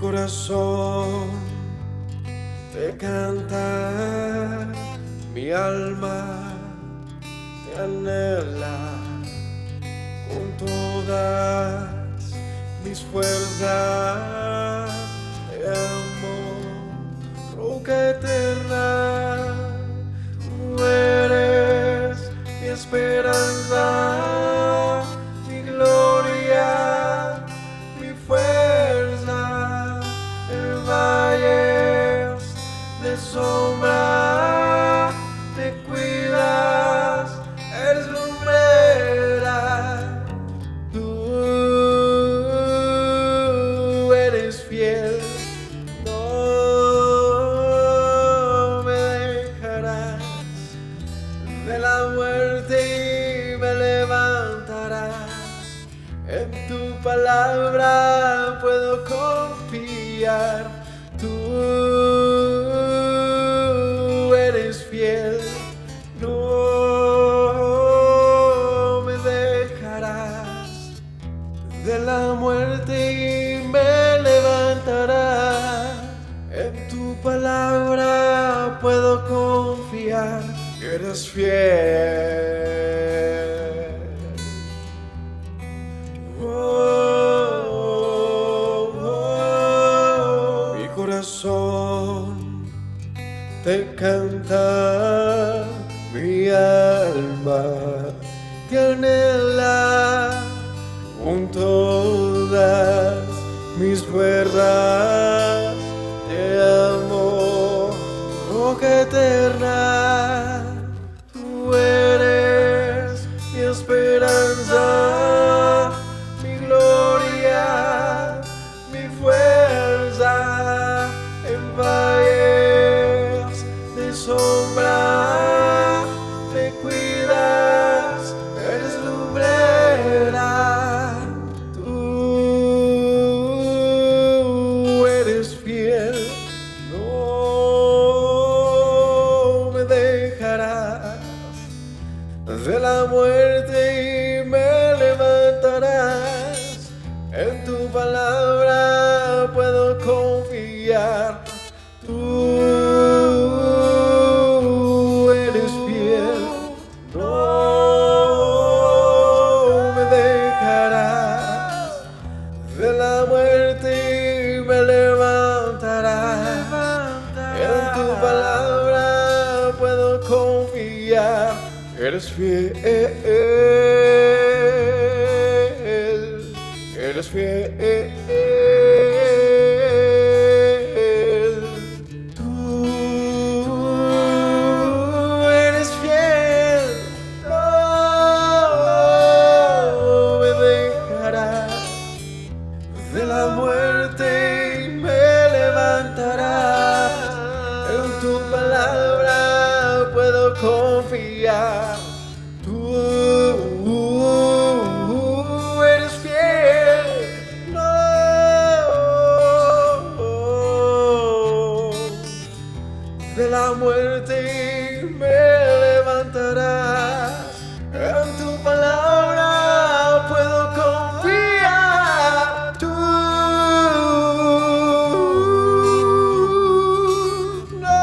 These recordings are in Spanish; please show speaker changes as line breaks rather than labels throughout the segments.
corazón te canta, mi alma te anhela con todas mis fuerzas. Te amo, roca eterna, tú eres mi esperanza, mi gloria, mi fuerza. En valles de sombra te cuidas, eres lumbrera. Tú eres fiel, no me dejarás. De la muerte y me levantarás. En tu palabra puedo confiar. Tú eres fiel, no me dejarás. De la muerte y me levantarás. En tu palabra puedo confiar. Eres fiel. Mi corazón te canta, mi alma te anhela con todas mis fuerzas. Te amo, roca eterna, tú eres mi esperanza, mi gloria, mi fuerza. En valles de sombra te cuidas, eres lumbrera. Tú eres fiel, no me dejarás. De la muerte y me levantarás. En tu palabra puedo confiar. Tú eres fiel, no me dejarás. De la muerte y me levantarás. En tu palabra puedo confiar. Eres fiel, eres fiel. Tú eres fiel, no me dejarás. De la muerte y me levantarás. En tu palabra puedo confiar. Tú eres fiel, no. De la muerte y me levantarás. En tu palabra puedo confiar. Tú no.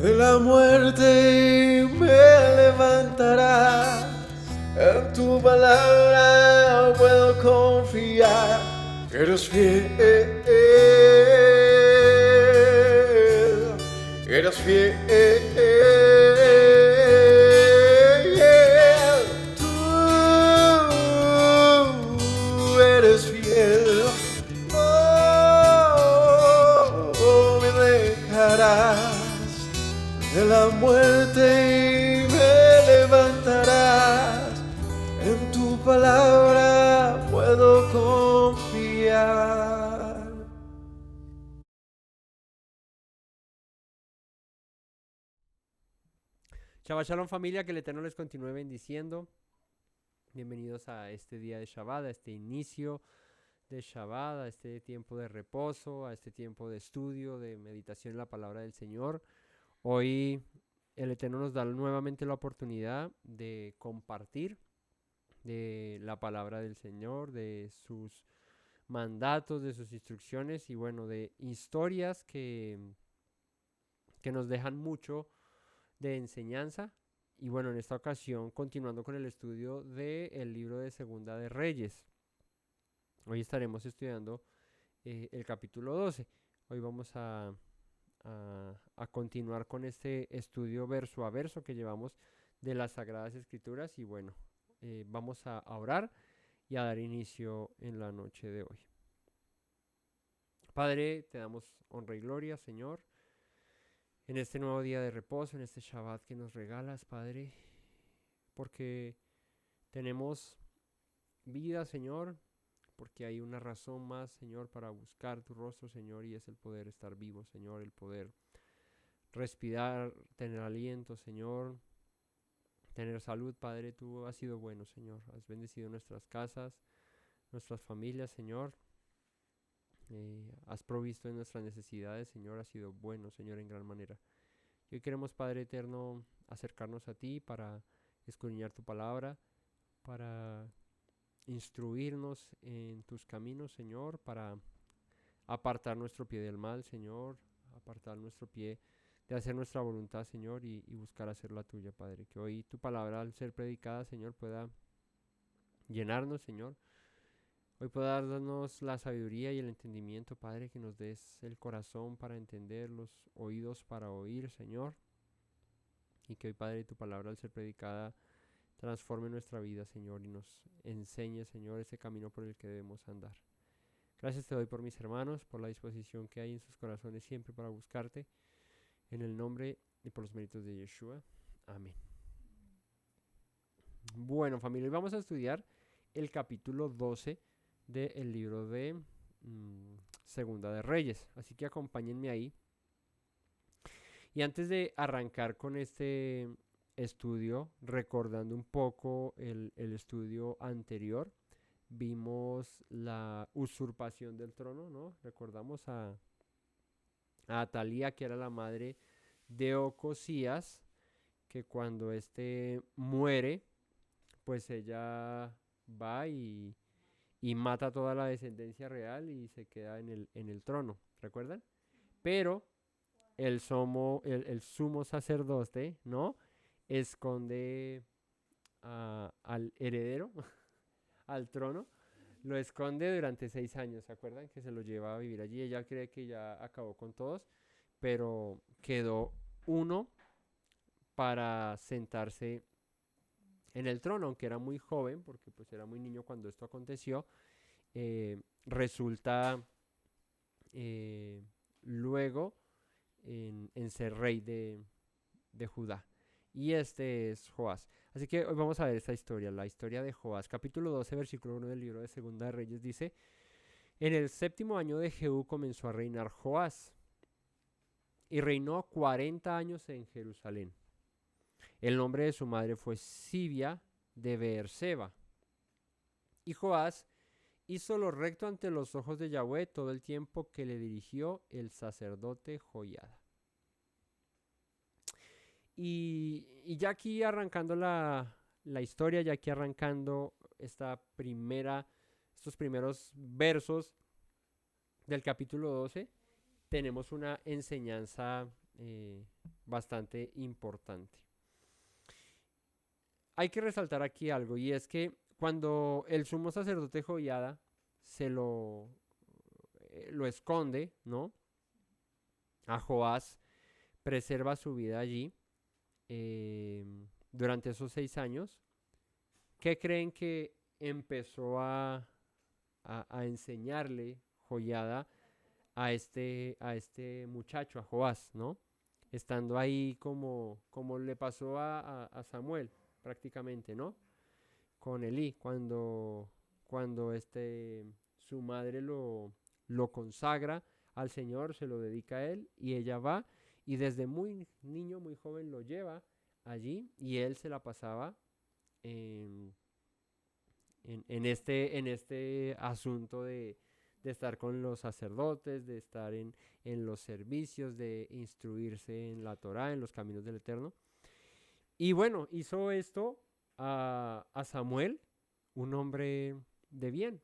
De la muerte me levantarás. En tu palabra puedo confiar. Eres fiel, eres fiel. Tú eres fiel, no me dejarás. De la muerte y me levantarás. En tu palabra puedo confiar.
Shabbat Shalom familia, que el Eterno les continúe bendiciendo. Bienvenidos a este día de Shabbat, a este inicio de Shabbat, a este tiempo de reposo, a este tiempo de estudio, de meditación en la palabra del Señor. Hoy el Eterno nos da nuevamente la oportunidad de compartir de la palabra del Señor, de sus mandatos, de sus instrucciones y bueno, de historias que nos dejan mucho de enseñanza. Y bueno, en esta ocasión, continuando con el estudio del libro de Segunda de Reyes. Hoy estaremos estudiando el capítulo 12. Hoy vamos a continuar con este estudio verso a verso que llevamos de las Sagradas Escrituras. Y bueno, vamos a orar y a dar inicio en la noche de hoy. Padre, te damos honra y gloria, Señor, en este nuevo día de reposo, en este Shabbat que nos regalas, Padre, porque tenemos vida, Señor, porque hay una razón más, Señor, para buscar tu rostro, Señor, y es el poder estar vivo, Señor, el poder respirar, tener aliento, Señor, tener salud, Padre. Tú has sido bueno, Señor, has bendecido nuestras casas, nuestras familias, Señor. Has provisto en nuestras necesidades, Señor, has sido bueno, Señor, en gran manera. Y hoy queremos, Padre eterno, acercarnos a ti para escudriñar tu palabra, para instruirnos en tus caminos, Señor, para apartar nuestro pie del mal, Señor, apartar nuestro pie de hacer nuestra voluntad, Señor, y buscar hacer la tuya, Padre. Que hoy tu palabra, al ser predicada, Señor, pueda llenarnos, Señor. Hoy pueda darnos la sabiduría y el entendimiento, Padre, que nos des el corazón para entender, los oídos para oír, Señor. Y que hoy, Padre, tu palabra, al ser predicada, transforme nuestra vida, Señor, y nos enseñe, Señor, ese camino por el que debemos andar. Gracias te doy por mis hermanos, por la disposición que hay en sus corazones siempre para buscarte. En el nombre y por los méritos de Yeshua. Amén. Bueno, familia, hoy vamos a estudiar el capítulo 12 del libro de Segunda de Reyes. Así que acompáñenme ahí. Y antes de arrancar con este estudio, recordando un poco el estudio anterior, vimos la usurpación del trono, ¿no? Recordamos a Atalía, que era la madre de Ocosías, que cuando este muere, pues ella va y mata toda la descendencia real y se queda en el trono, ¿recuerdan? Pero el sumo sacerdote, ¿no? Esconde al heredero, al trono, lo esconde durante 6 años, ¿se acuerdan? Que se lo lleva a vivir allí. Ella cree que ya acabó con todos, pero quedó uno para sentarse en el trono, aunque era muy joven, porque pues era muy niño cuando esto aconteció. Resulta luego en ser rey de Judá. Y este es Joás. Así que hoy vamos a ver esta historia, la historia de Joás. Capítulo 12, versículo 1 del libro de Segunda de Reyes dice: En el 7º año de Jehú comenzó a reinar Joás, y reinó 40 años en Jerusalén. El nombre de su madre fue Sibia de Beerseba. Y Joás hizo lo recto ante los ojos de Yahweh todo el tiempo que le dirigió el sacerdote Joiada. Y ya aquí arrancando la historia, ya aquí arrancando estos primeros versos del capítulo 12, tenemos una enseñanza bastante importante. Hay que resaltar aquí algo, y es que cuando el sumo sacerdote Joiada se lo esconde, ¿no? A Joás, preserva su vida allí durante esos 6 años. ¿Qué creen que empezó a enseñarle Joiada a este muchacho, a Joás, ¿no? Estando ahí como le pasó a Samuel, prácticamente, ¿no? Con Elí, cuando su madre lo consagra al Señor, se lo dedica a él, y ella va, y desde muy niño, muy joven, lo lleva allí, y él se la pasaba en este asunto de estar con los sacerdotes, de estar en los servicios, de instruirse en la Torá, en los caminos del Eterno. Y bueno, hizo esto a Samuel un hombre de bien,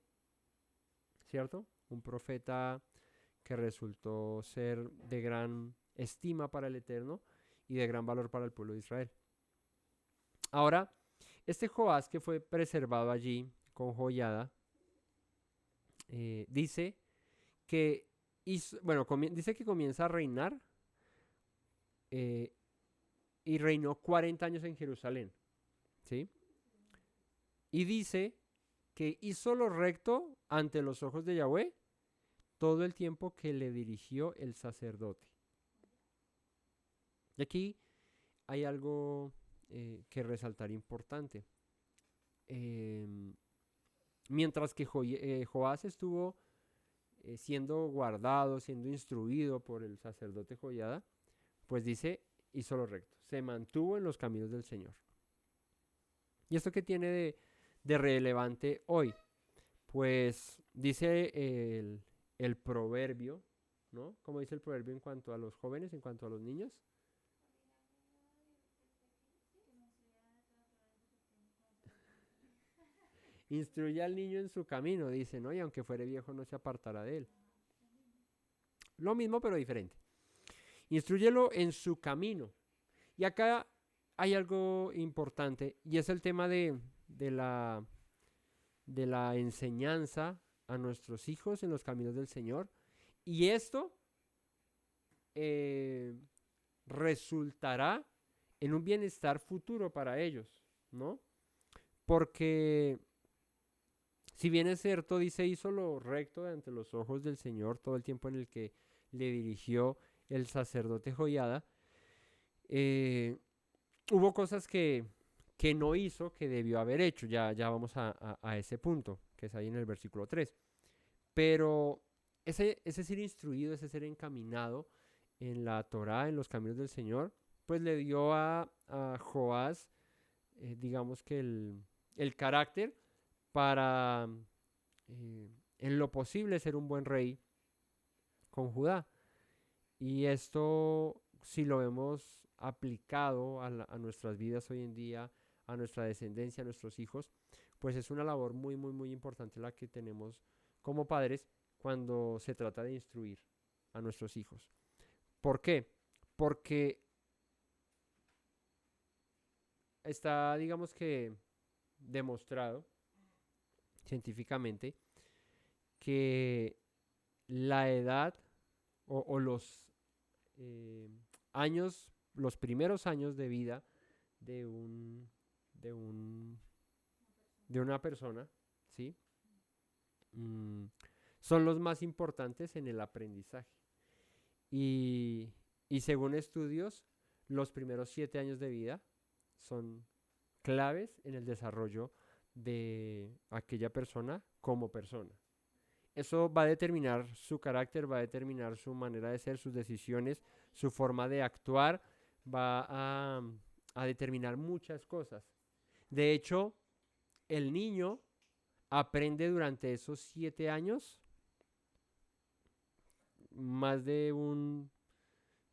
¿cierto? Un profeta que resultó ser de gran estima para el Eterno y de gran valor para el pueblo de Israel. Ahora, este Joás que fue preservado allí con Joiada, dice que dice que comienza a reinar eh, y reinó 40 años en Jerusalén, ¿sí? Y dice que hizo lo recto ante los ojos de Yahweh todo el tiempo que le dirigió el sacerdote. Y aquí hay algo que resaltar importante. Mientras que Joás estuvo siendo guardado, siendo instruido por el sacerdote Joiada, pues dice, hizo lo recto, se mantuvo en los caminos del Señor. ¿Y esto qué tiene de relevante hoy? Pues dice el proverbio, ¿no? Como dice el proverbio en cuanto a los jóvenes, en cuanto a los niños. Instruye al niño en su camino, dice, ¿no? Y aunque fuere viejo no se apartará de él. Lo mismo pero diferente. Instrúyelo en su camino. Y acá hay algo importante y es el tema de la enseñanza a nuestros hijos en los caminos del Señor. Y esto resultará en un bienestar futuro para ellos, ¿no? Porque si bien es cierto, dice, hizo lo recto ante los ojos del Señor todo el tiempo en el que le dirigió el sacerdote Joiada, hubo cosas que no hizo, que debió haber hecho. Ya vamos a ese punto, que es ahí en el versículo 3. Pero ese ser instruido, ese ser encaminado en la Torá, en los caminos del Señor, pues le dio a Joás, digamos que el carácter para, en lo posible, ser un buen rey con Judá. Y esto, si lo vemos aplicado a nuestras vidas hoy en día, a nuestra descendencia, a nuestros hijos, pues es una labor muy, muy, muy importante la que tenemos como padres cuando se trata de instruir a nuestros hijos. ¿Por qué? Porque está, digamos que, demostrado científicamente que la edad o los años, los primeros años de vida de una persona, ¿sí? Son los más importantes en el aprendizaje. Y según estudios, los primeros 7 años de vida son claves en el desarrollo de aquella persona como persona. Eso va a determinar su carácter, va a determinar su manera de ser, sus decisiones, su forma de actuar, va a determinar muchas cosas. De hecho, el niño aprende durante esos 7 años más de un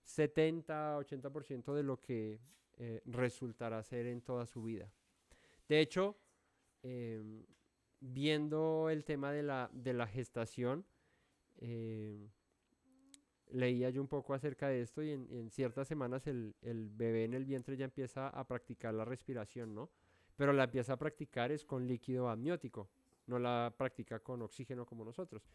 70-80% de lo que resultará ser en toda su vida. De hecho, viendo el tema de la gestación, leía yo un poco acerca de esto y en ciertas semanas el bebé en el vientre ya empieza a practicar la respiración, ¿no? Pero la empieza a practicar es con líquido amniótico, no la practica con oxígeno como nosotros.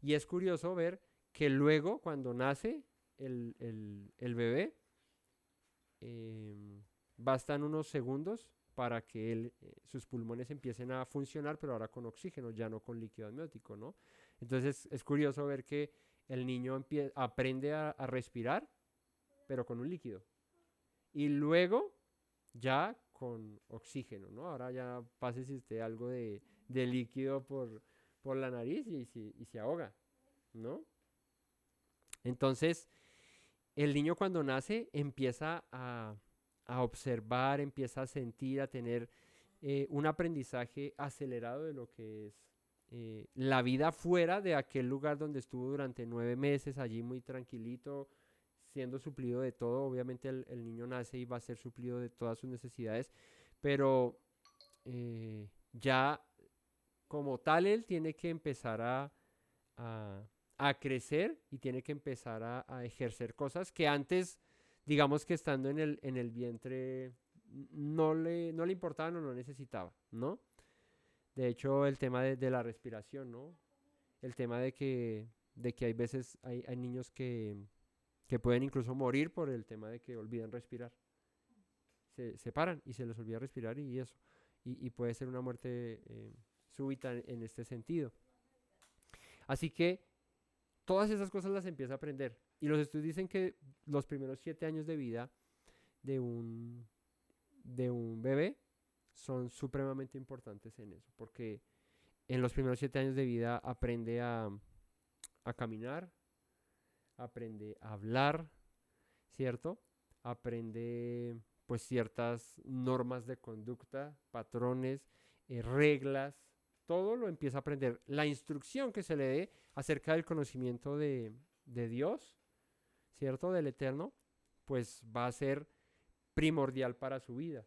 Y es curioso ver que luego cuando nace el bebé, bastan unos segundos para que sus pulmones empiecen a funcionar, pero ahora con oxígeno, ya no con líquido amniótico, ¿no? Entonces es curioso ver que el niño aprende a respirar, pero con un líquido. Y luego ya con oxígeno, ¿no? Ahora ya pásese usted algo de líquido por la nariz y se ahoga, ¿no? Entonces, el niño cuando nace empieza a observar, empieza a sentir, a tener un aprendizaje acelerado de lo que es la vida fuera de aquel lugar donde estuvo durante 9 meses, allí muy tranquilito, siendo suplido de todo. Obviamente el niño nace y va a ser suplido de todas sus necesidades, pero ya como tal él tiene que empezar a, a crecer y tiene que empezar a ejercer cosas que antes, digamos que estando en el vientre, no le importaban o no necesitaba, ¿no? De hecho, el tema de la respiración, ¿no? El tema de que hay veces hay niños que pueden incluso morir por el tema de que olvidan respirar. Se paran y se les olvida respirar y eso. Y puede ser una muerte súbita en este sentido. Así que todas esas cosas las empieza a aprender. Y los estudios dicen que los primeros 7 años de vida de un bebé son supremamente importantes en eso. Porque en los primeros 7 años de vida aprende a caminar, aprende a hablar, ¿cierto? Aprende pues ciertas normas de conducta, patrones, reglas, todo lo empieza a aprender. La instrucción que se le dé acerca del conocimiento de Dios, ¿cierto? Del Eterno, pues va a ser primordial para su vida.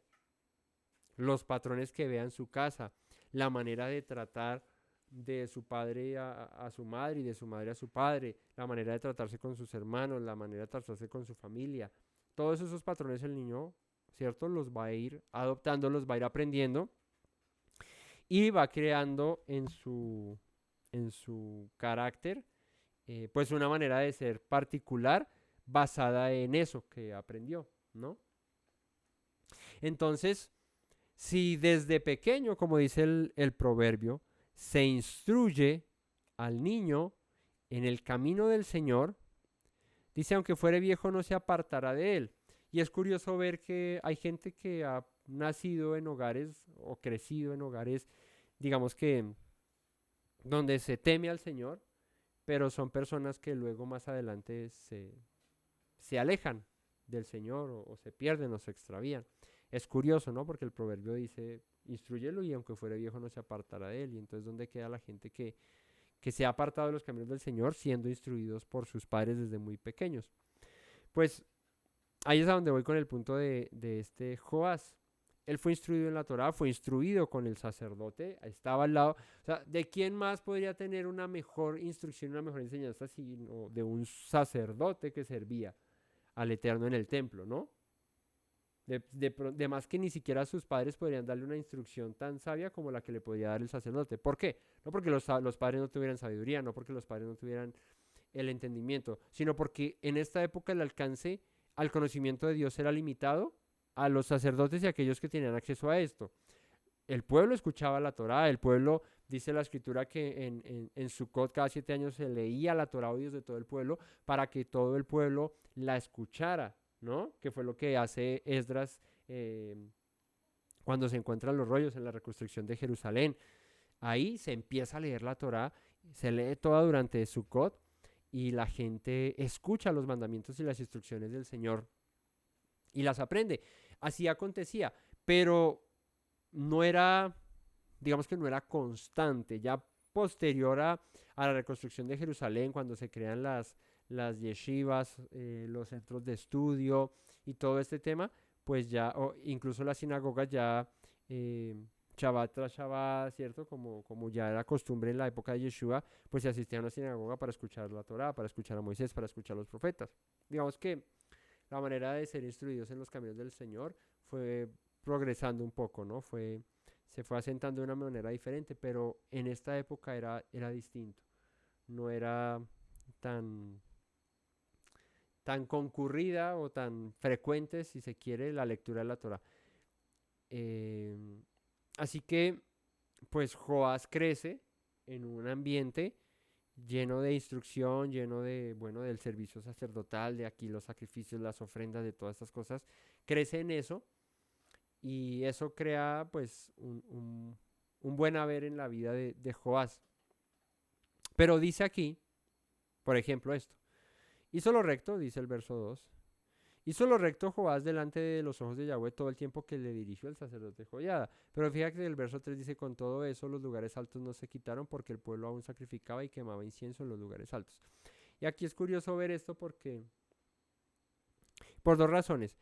Los patrones que vea en su casa, la manera de tratar de su padre a su madre y de su madre a su padre, la manera de tratarse con sus hermanos, la manera de tratarse con su familia. Todos esos patrones el niño, ¿cierto? Los va a ir adoptando, los va a ir aprendiendo y va creando en su carácter, pues una manera de ser particular basada en eso que aprendió, ¿no? Entonces, si desde pequeño, como dice el proverbio, se instruye al niño en el camino del Señor, dice, aunque fuere viejo no se apartará de él. Y es curioso ver que hay gente que ha nacido en hogares o crecido en hogares, digamos que donde se teme al Señor, pero son personas que luego más adelante se alejan del Señor o se pierden o se extravían. Es curioso, ¿no? Porque el proverbio dice, instrúyelo y aunque fuere viejo no se apartará de él. Y entonces, ¿dónde queda la gente que se ha apartado de los caminos del Señor siendo instruidos por sus padres desde muy pequeños? Pues ahí es a donde voy con el punto de este Joás. Él fue instruido en la Torá, fue instruido con el sacerdote, estaba al lado. O sea, ¿de quién más podría tener una mejor instrucción, una mejor enseñanza sino de un sacerdote que servía al Eterno en el templo, ¿no? De más que ni siquiera sus padres podrían darle una instrucción tan sabia como la que le podía dar el sacerdote. ¿Por qué? No porque los padres no tuvieran sabiduría, no porque los padres no tuvieran el entendimiento, sino porque en esta época el alcance al conocimiento de Dios era limitado a los sacerdotes y a aquellos que tenían acceso a esto. El pueblo escuchaba la Torá, el pueblo, dice la escritura que en Sukkot cada 7 años se leía la Torá a oídos de todo el pueblo para que todo el pueblo la escuchara, ¿no? Que fue lo que hace Esdras cuando se encuentran los rollos en la reconstrucción de Jerusalén. Ahí se empieza a leer la Torá, se lee toda durante Sukkot y la gente escucha los mandamientos y las instrucciones del Señor y las aprende. Así acontecía, pero no era, digamos que no era constante. Ya posterior a la reconstrucción de Jerusalén, cuando se crean las yeshivas, los centros de estudio y todo este tema, pues ya, incluso las sinagogas ya, Shabbat tras Shabbat, ¿cierto? Como ya era costumbre en la época de Yeshua, pues se asistía a una sinagoga para escuchar la Torá, para escuchar a Moisés, para escuchar a los profetas. Digamos que la manera de ser instruidos en los caminos del Señor fue progresando un poco, ¿no? Se fue asentando de una manera diferente, pero en esta época era distinto. No era tan concurrida o tan frecuente, si se quiere, la lectura de la Torá. Así que, pues Joás crece en un ambiente lleno de instrucción, lleno de, bueno, del servicio sacerdotal, de aquí los sacrificios, las ofrendas, de todas estas cosas. Crece en eso y eso crea, pues, un buen haber en la vida de Joás. Pero dice aquí, por ejemplo, esto. Hizo lo recto, dice el verso 2. Hizo lo recto Joás delante de los ojos de Yahweh todo el tiempo que le dirigió el sacerdote Joiada. Pero fíjate que el verso 3 dice, con todo eso los lugares altos no se quitaron porque el pueblo aún sacrificaba y quemaba incienso en los lugares altos. Y aquí es curioso ver esto porque, por dos razones.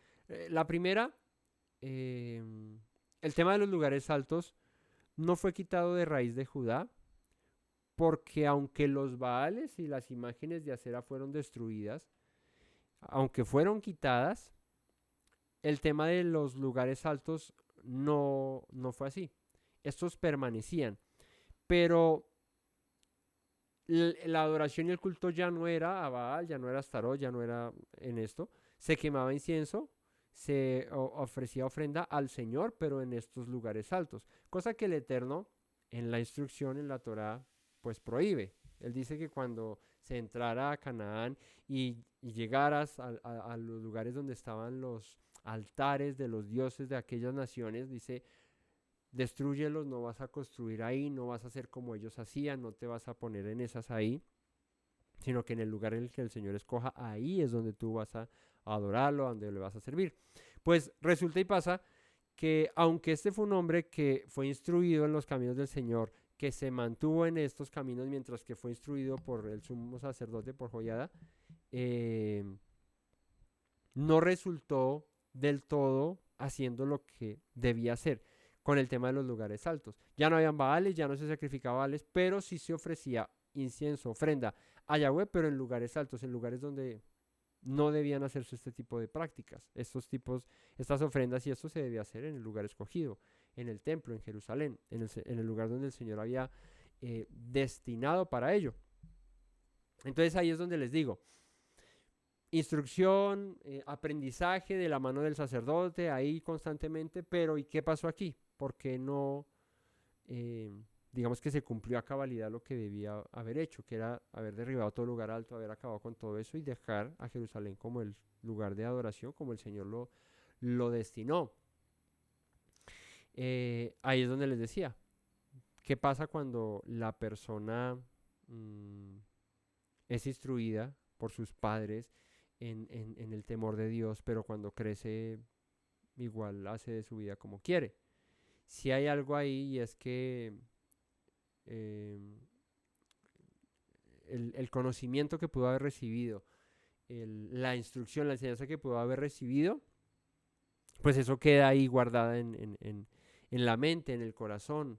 La primera, el tema de los lugares altos no fue quitado de raíz de Judá, porque aunque los Baales y las imágenes de acera fueron destruidas, aunque fueron quitadas, el tema de los lugares altos no fue así. Estos permanecían, pero la adoración y el culto ya no era a Baal, ya no era a Astarot, ya no era en esto. Se quemaba incienso, se ofrecía ofrenda al Señor, pero en estos lugares altos. Cosa que el Eterno, en la instrucción, en la Torá, pues prohíbe. Él dice que cuando se entrara a Canaán y llegaras a los lugares donde estaban los altares de los dioses de aquellas naciones, dice, destrúyelos, no vas a construir ahí, no vas a hacer como ellos hacían, no te vas a poner en esas ahí, sino que en el lugar en el que el Señor escoja, ahí es donde tú vas a adorarlo, donde le vas a servir. Pues resulta y pasa que aunque este fue un hombre que fue instruido en los caminos del Señor, que se mantuvo en estos caminos mientras que fue instruido por el sumo sacerdote, por Joiada, no resultó del todo haciendo lo que debía hacer con el tema de los lugares altos. Ya no habían Baales, ya no se sacrificaba Baales, pero sí se ofrecía incienso, ofrenda a Yahweh, pero en lugares altos, en lugares donde no debían hacerse este tipo de prácticas. Estas ofrendas y esto se debía hacer en el lugar escogido, en el templo, en Jerusalén, en el lugar donde el Señor había destinado para ello. Entonces ahí es donde les digo, instrucción, aprendizaje de la mano del sacerdote, ahí constantemente, pero ¿y qué pasó aquí? ¿Por qué no, digamos que se cumplió a cabalidad lo que debía haber hecho, que era haber derribado todo lugar alto, haber acabado con todo eso y dejar a Jerusalén como el lugar de adoración, como el Señor lo destinó? Ahí es donde les decía, ¿qué pasa cuando la persona es instruida por sus padres en el temor de Dios, pero cuando crece igual hace de su vida como quiere? Si hay algo ahí y es que el conocimiento que pudo haber recibido, la instrucción, la enseñanza que pudo haber recibido, pues eso queda ahí guardada en la mente, en el corazón.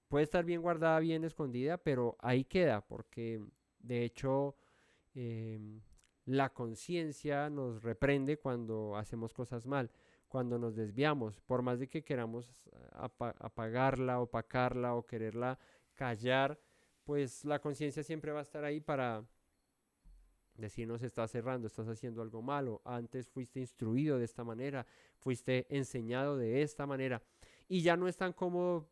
Puede estar bien guardada, bien escondida, pero ahí queda, porque de hecho la conciencia nos reprende cuando hacemos cosas mal, cuando nos desviamos, por más de que queramos apagarla, opacarla o quererla callar, pues la conciencia siempre va a estar ahí para decirnos: estás cerrando, estás haciendo algo malo, antes fuiste instruido de esta manera, fuiste enseñado de esta manera, y ya no es tan cómodo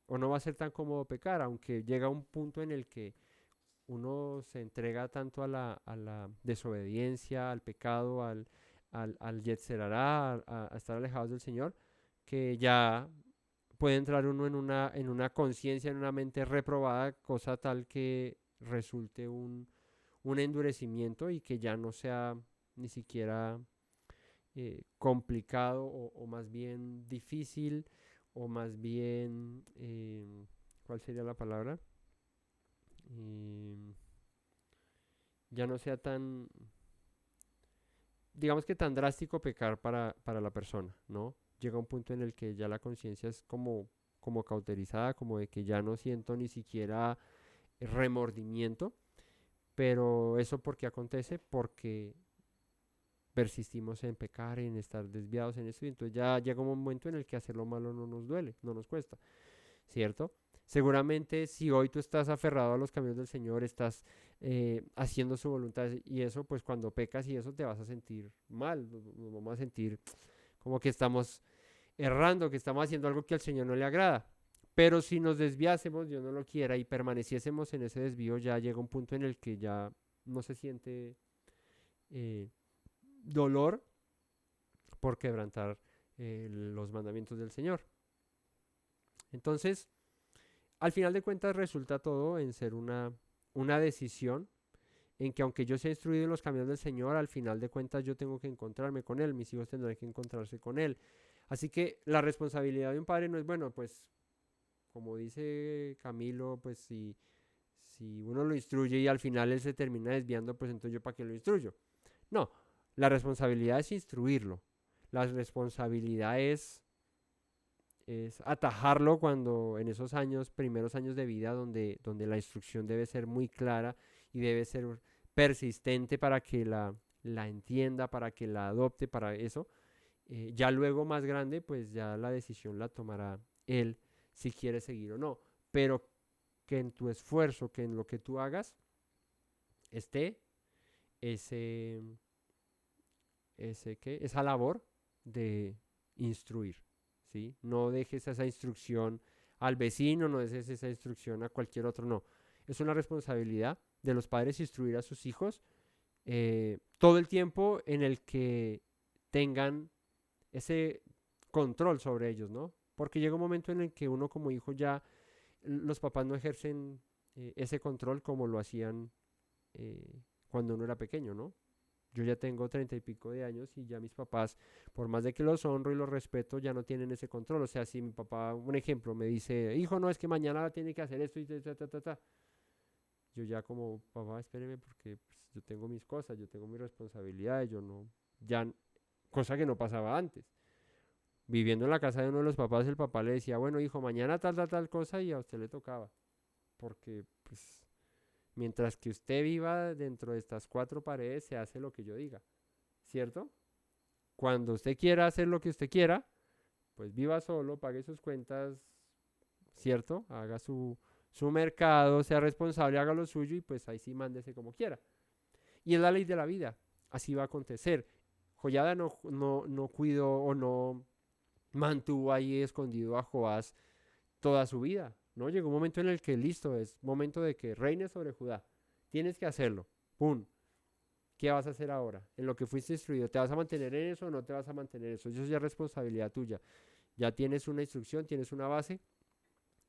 o no va a ser tan cómodo pecar, aunque llega un punto en el que uno se entrega tanto a la desobediencia, al pecado, al Yetzer Hará, a estar alejados del Señor, que ya puede entrar uno en una conciencia, en una mente reprobada, cosa tal que resulte un endurecimiento y que ya no sea ni siquiera complicado o más bien difícil o más bien, ¿cuál sería la palabra? Ya no sea tan, digamos que tan drástico pecar para la persona, ¿no? Llega un punto en el que ya la conciencia es como cauterizada, como de que ya no siento ni siquiera remordimiento, pero eso ¿por qué acontece? Porque persistimos en pecar, en estar desviados en eso, y entonces ya llega un momento en el que hacer lo malo no nos duele, no nos cuesta, ¿cierto? Seguramente si hoy tú estás aferrado a los caminos del Señor, estás haciendo su voluntad y eso, pues cuando pecas y eso te vas a sentir mal, nos vamos a sentir como que estamos errando, que estamos haciendo algo que al Señor no le agrada. Pero si nos desviásemos, Dios no lo quiera, y permaneciésemos en ese desvío, ya llega un punto en el que ya no se siente dolor por quebrantar los mandamientos del Señor. Entonces, al final de cuentas resulta todo en ser una decisión en que aunque yo sea instruido en los caminos del Señor, al final de cuentas yo tengo que encontrarme con Él, mis hijos tendrán que encontrarse con Él. Así que la responsabilidad de un padre no es, bueno, pues como dice Camilo, pues si uno lo instruye y al final él se termina desviando, pues entonces yo para qué lo instruyo. No, la responsabilidad es instruirlo. La responsabilidad es es atajarlo cuando en esos años, primeros años de vida, donde la instrucción debe ser muy clara y debe ser persistente para que la entienda, para que la adopte, para eso. Ya luego más grande, pues ya la decisión la tomará él si quiere seguir o no. Pero que en tu esfuerzo, que en lo que tú hagas, esté ese, esa labor de instruir, ¿sí? No dejes esa instrucción al vecino, no dejes esa instrucción a cualquier otro, no. Es una responsabilidad de los padres instruir a sus hijos todo el tiempo en el que tengan ese control sobre ellos, ¿no? Porque llega un momento en el que uno como hijo ya, los papás no ejercen ese control como lo hacían cuando uno era pequeño, ¿no? Yo ya tengo 30 y pico de años y ya mis papás, por más de que los honro y los respeto, ya no tienen ese control. O sea, si mi papá, un ejemplo, me dice, hijo, no, es que mañana tiene que hacer esto y yo ya como, papá, espéreme porque pues, yo tengo mis cosas, yo tengo mis responsabilidades, yo no, ya, cosa que no pasaba antes. Viviendo en la casa de uno de los papás, el papá le decía, bueno, hijo, mañana tal cosa y a usted le tocaba. Porque, pues, mientras que usted viva dentro de estas cuatro paredes, se hace lo que yo diga, ¿cierto? Cuando usted quiera hacer lo que usted quiera, pues viva solo, pague sus cuentas, ¿cierto? Haga su mercado, sea responsable, haga lo suyo y pues ahí sí mándese como quiera. Y es la ley de la vida, así va a acontecer. Joyada no cuidó o no mantuvo ahí escondido a Joás toda su vida, ¿no? Llegó un momento en el que listo, es momento de que reine sobre Judá. Tienes que hacerlo. ¡Pum! ¿Qué vas a hacer ahora? En lo que fuiste instruido, ¿te vas a mantener en eso o no te vas a mantener en eso? Eso ya es responsabilidad tuya. Ya tienes una instrucción, tienes una base.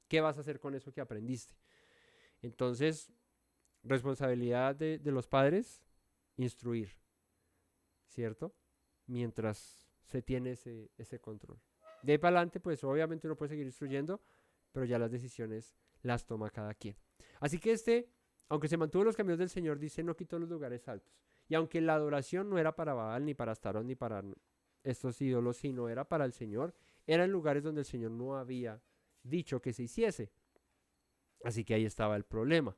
¿Qué vas a hacer con eso que aprendiste? Entonces, responsabilidad de los padres, instruir, ¿cierto? Mientras se tiene ese control. De ahí para adelante, pues obviamente uno puede seguir instruyendo, pero ya las decisiones las toma cada quien. Así que aunque se mantuvo en los caminos del Señor, dice, no quitó los lugares altos. Y aunque la adoración no era para Baal, ni para Astarón, ni para estos ídolos, sino era para el Señor, eran lugares donde el Señor no había dicho que se hiciese. Así que ahí estaba el problema.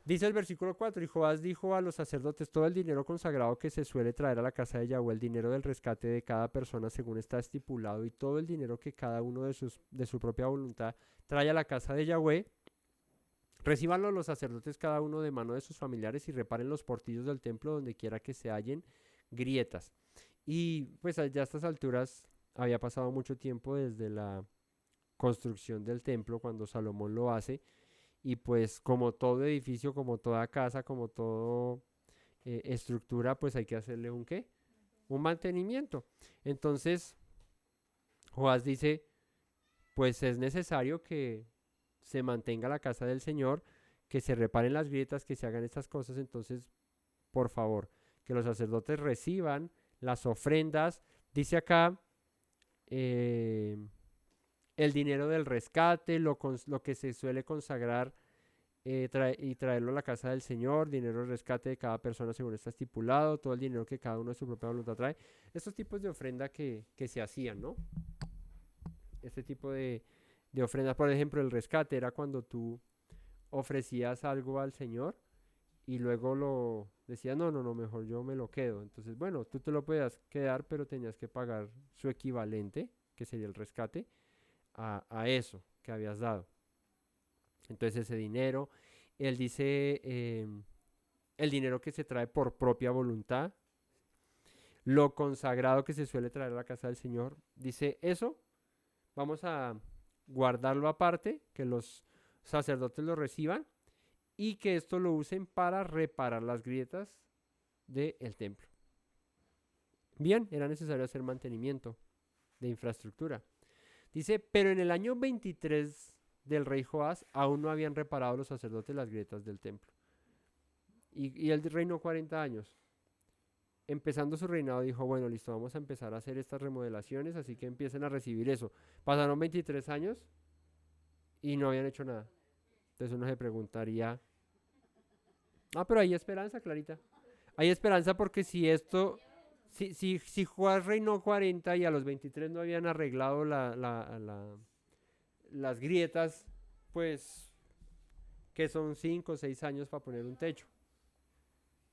Dice el versículo 4, y Joás dijo a los sacerdotes, todo el dinero consagrado que se suele traer a la casa de Yahweh, el dinero del rescate de cada persona según está estipulado, y todo el dinero que cada uno de su propia voluntad trae a la casa de Yahweh, recíbanlo los sacerdotes cada uno de mano de sus familiares y reparen los portillos del templo donde quiera que se hallen grietas. Y pues ya a estas alturas había pasado mucho tiempo desde la construcción del templo cuando Salomón lo hace. Y pues como todo edificio, como toda casa, como toda estructura, pues hay que hacerle un ¿qué? Un mantenimiento. Entonces, Joás dice, pues es necesario que se mantenga la casa del Señor, que se reparen las grietas, que se hagan estas cosas. Entonces, por favor, que los sacerdotes reciban las ofrendas. Dice acá, el dinero del rescate, lo que se suele consagrar y traerlo a la casa del Señor, dinero del rescate de cada persona según está estipulado, todo el dinero que cada uno de su propia voluntad trae. Estos tipos de ofrenda que se hacían, ¿no? Este tipo de ofrendas, por ejemplo, el rescate era cuando tú ofrecías algo al Señor y luego lo decías, no, mejor yo me lo quedo. Entonces, bueno, tú te lo podías quedar, pero tenías que pagar su equivalente, que sería el rescate, a eso que habías dado. Entonces ese dinero, él dice el dinero que se trae por propia voluntad, lo consagrado que se suele traer a la casa del Señor, dice eso, vamos a guardarlo aparte, que los sacerdotes lo reciban y que esto lo usen para reparar las grietas del templo. Bien, era necesario hacer mantenimiento de infraestructura. Dice, pero en el año 23 del rey Joás aún no habían reparado los sacerdotes las grietas del templo. Y él reinó 40 años. Empezando su reinado dijo, bueno, listo, vamos a empezar a hacer estas remodelaciones, así que empiecen a recibir eso. Pasaron 23 años y no habían hecho nada. Entonces uno se preguntaría, pero hay esperanza, Clarita. Hay esperanza porque si esto Si Joás reinó 40 y a los 23 no habían arreglado las grietas, pues que son 5 o 6 años para poner un techo.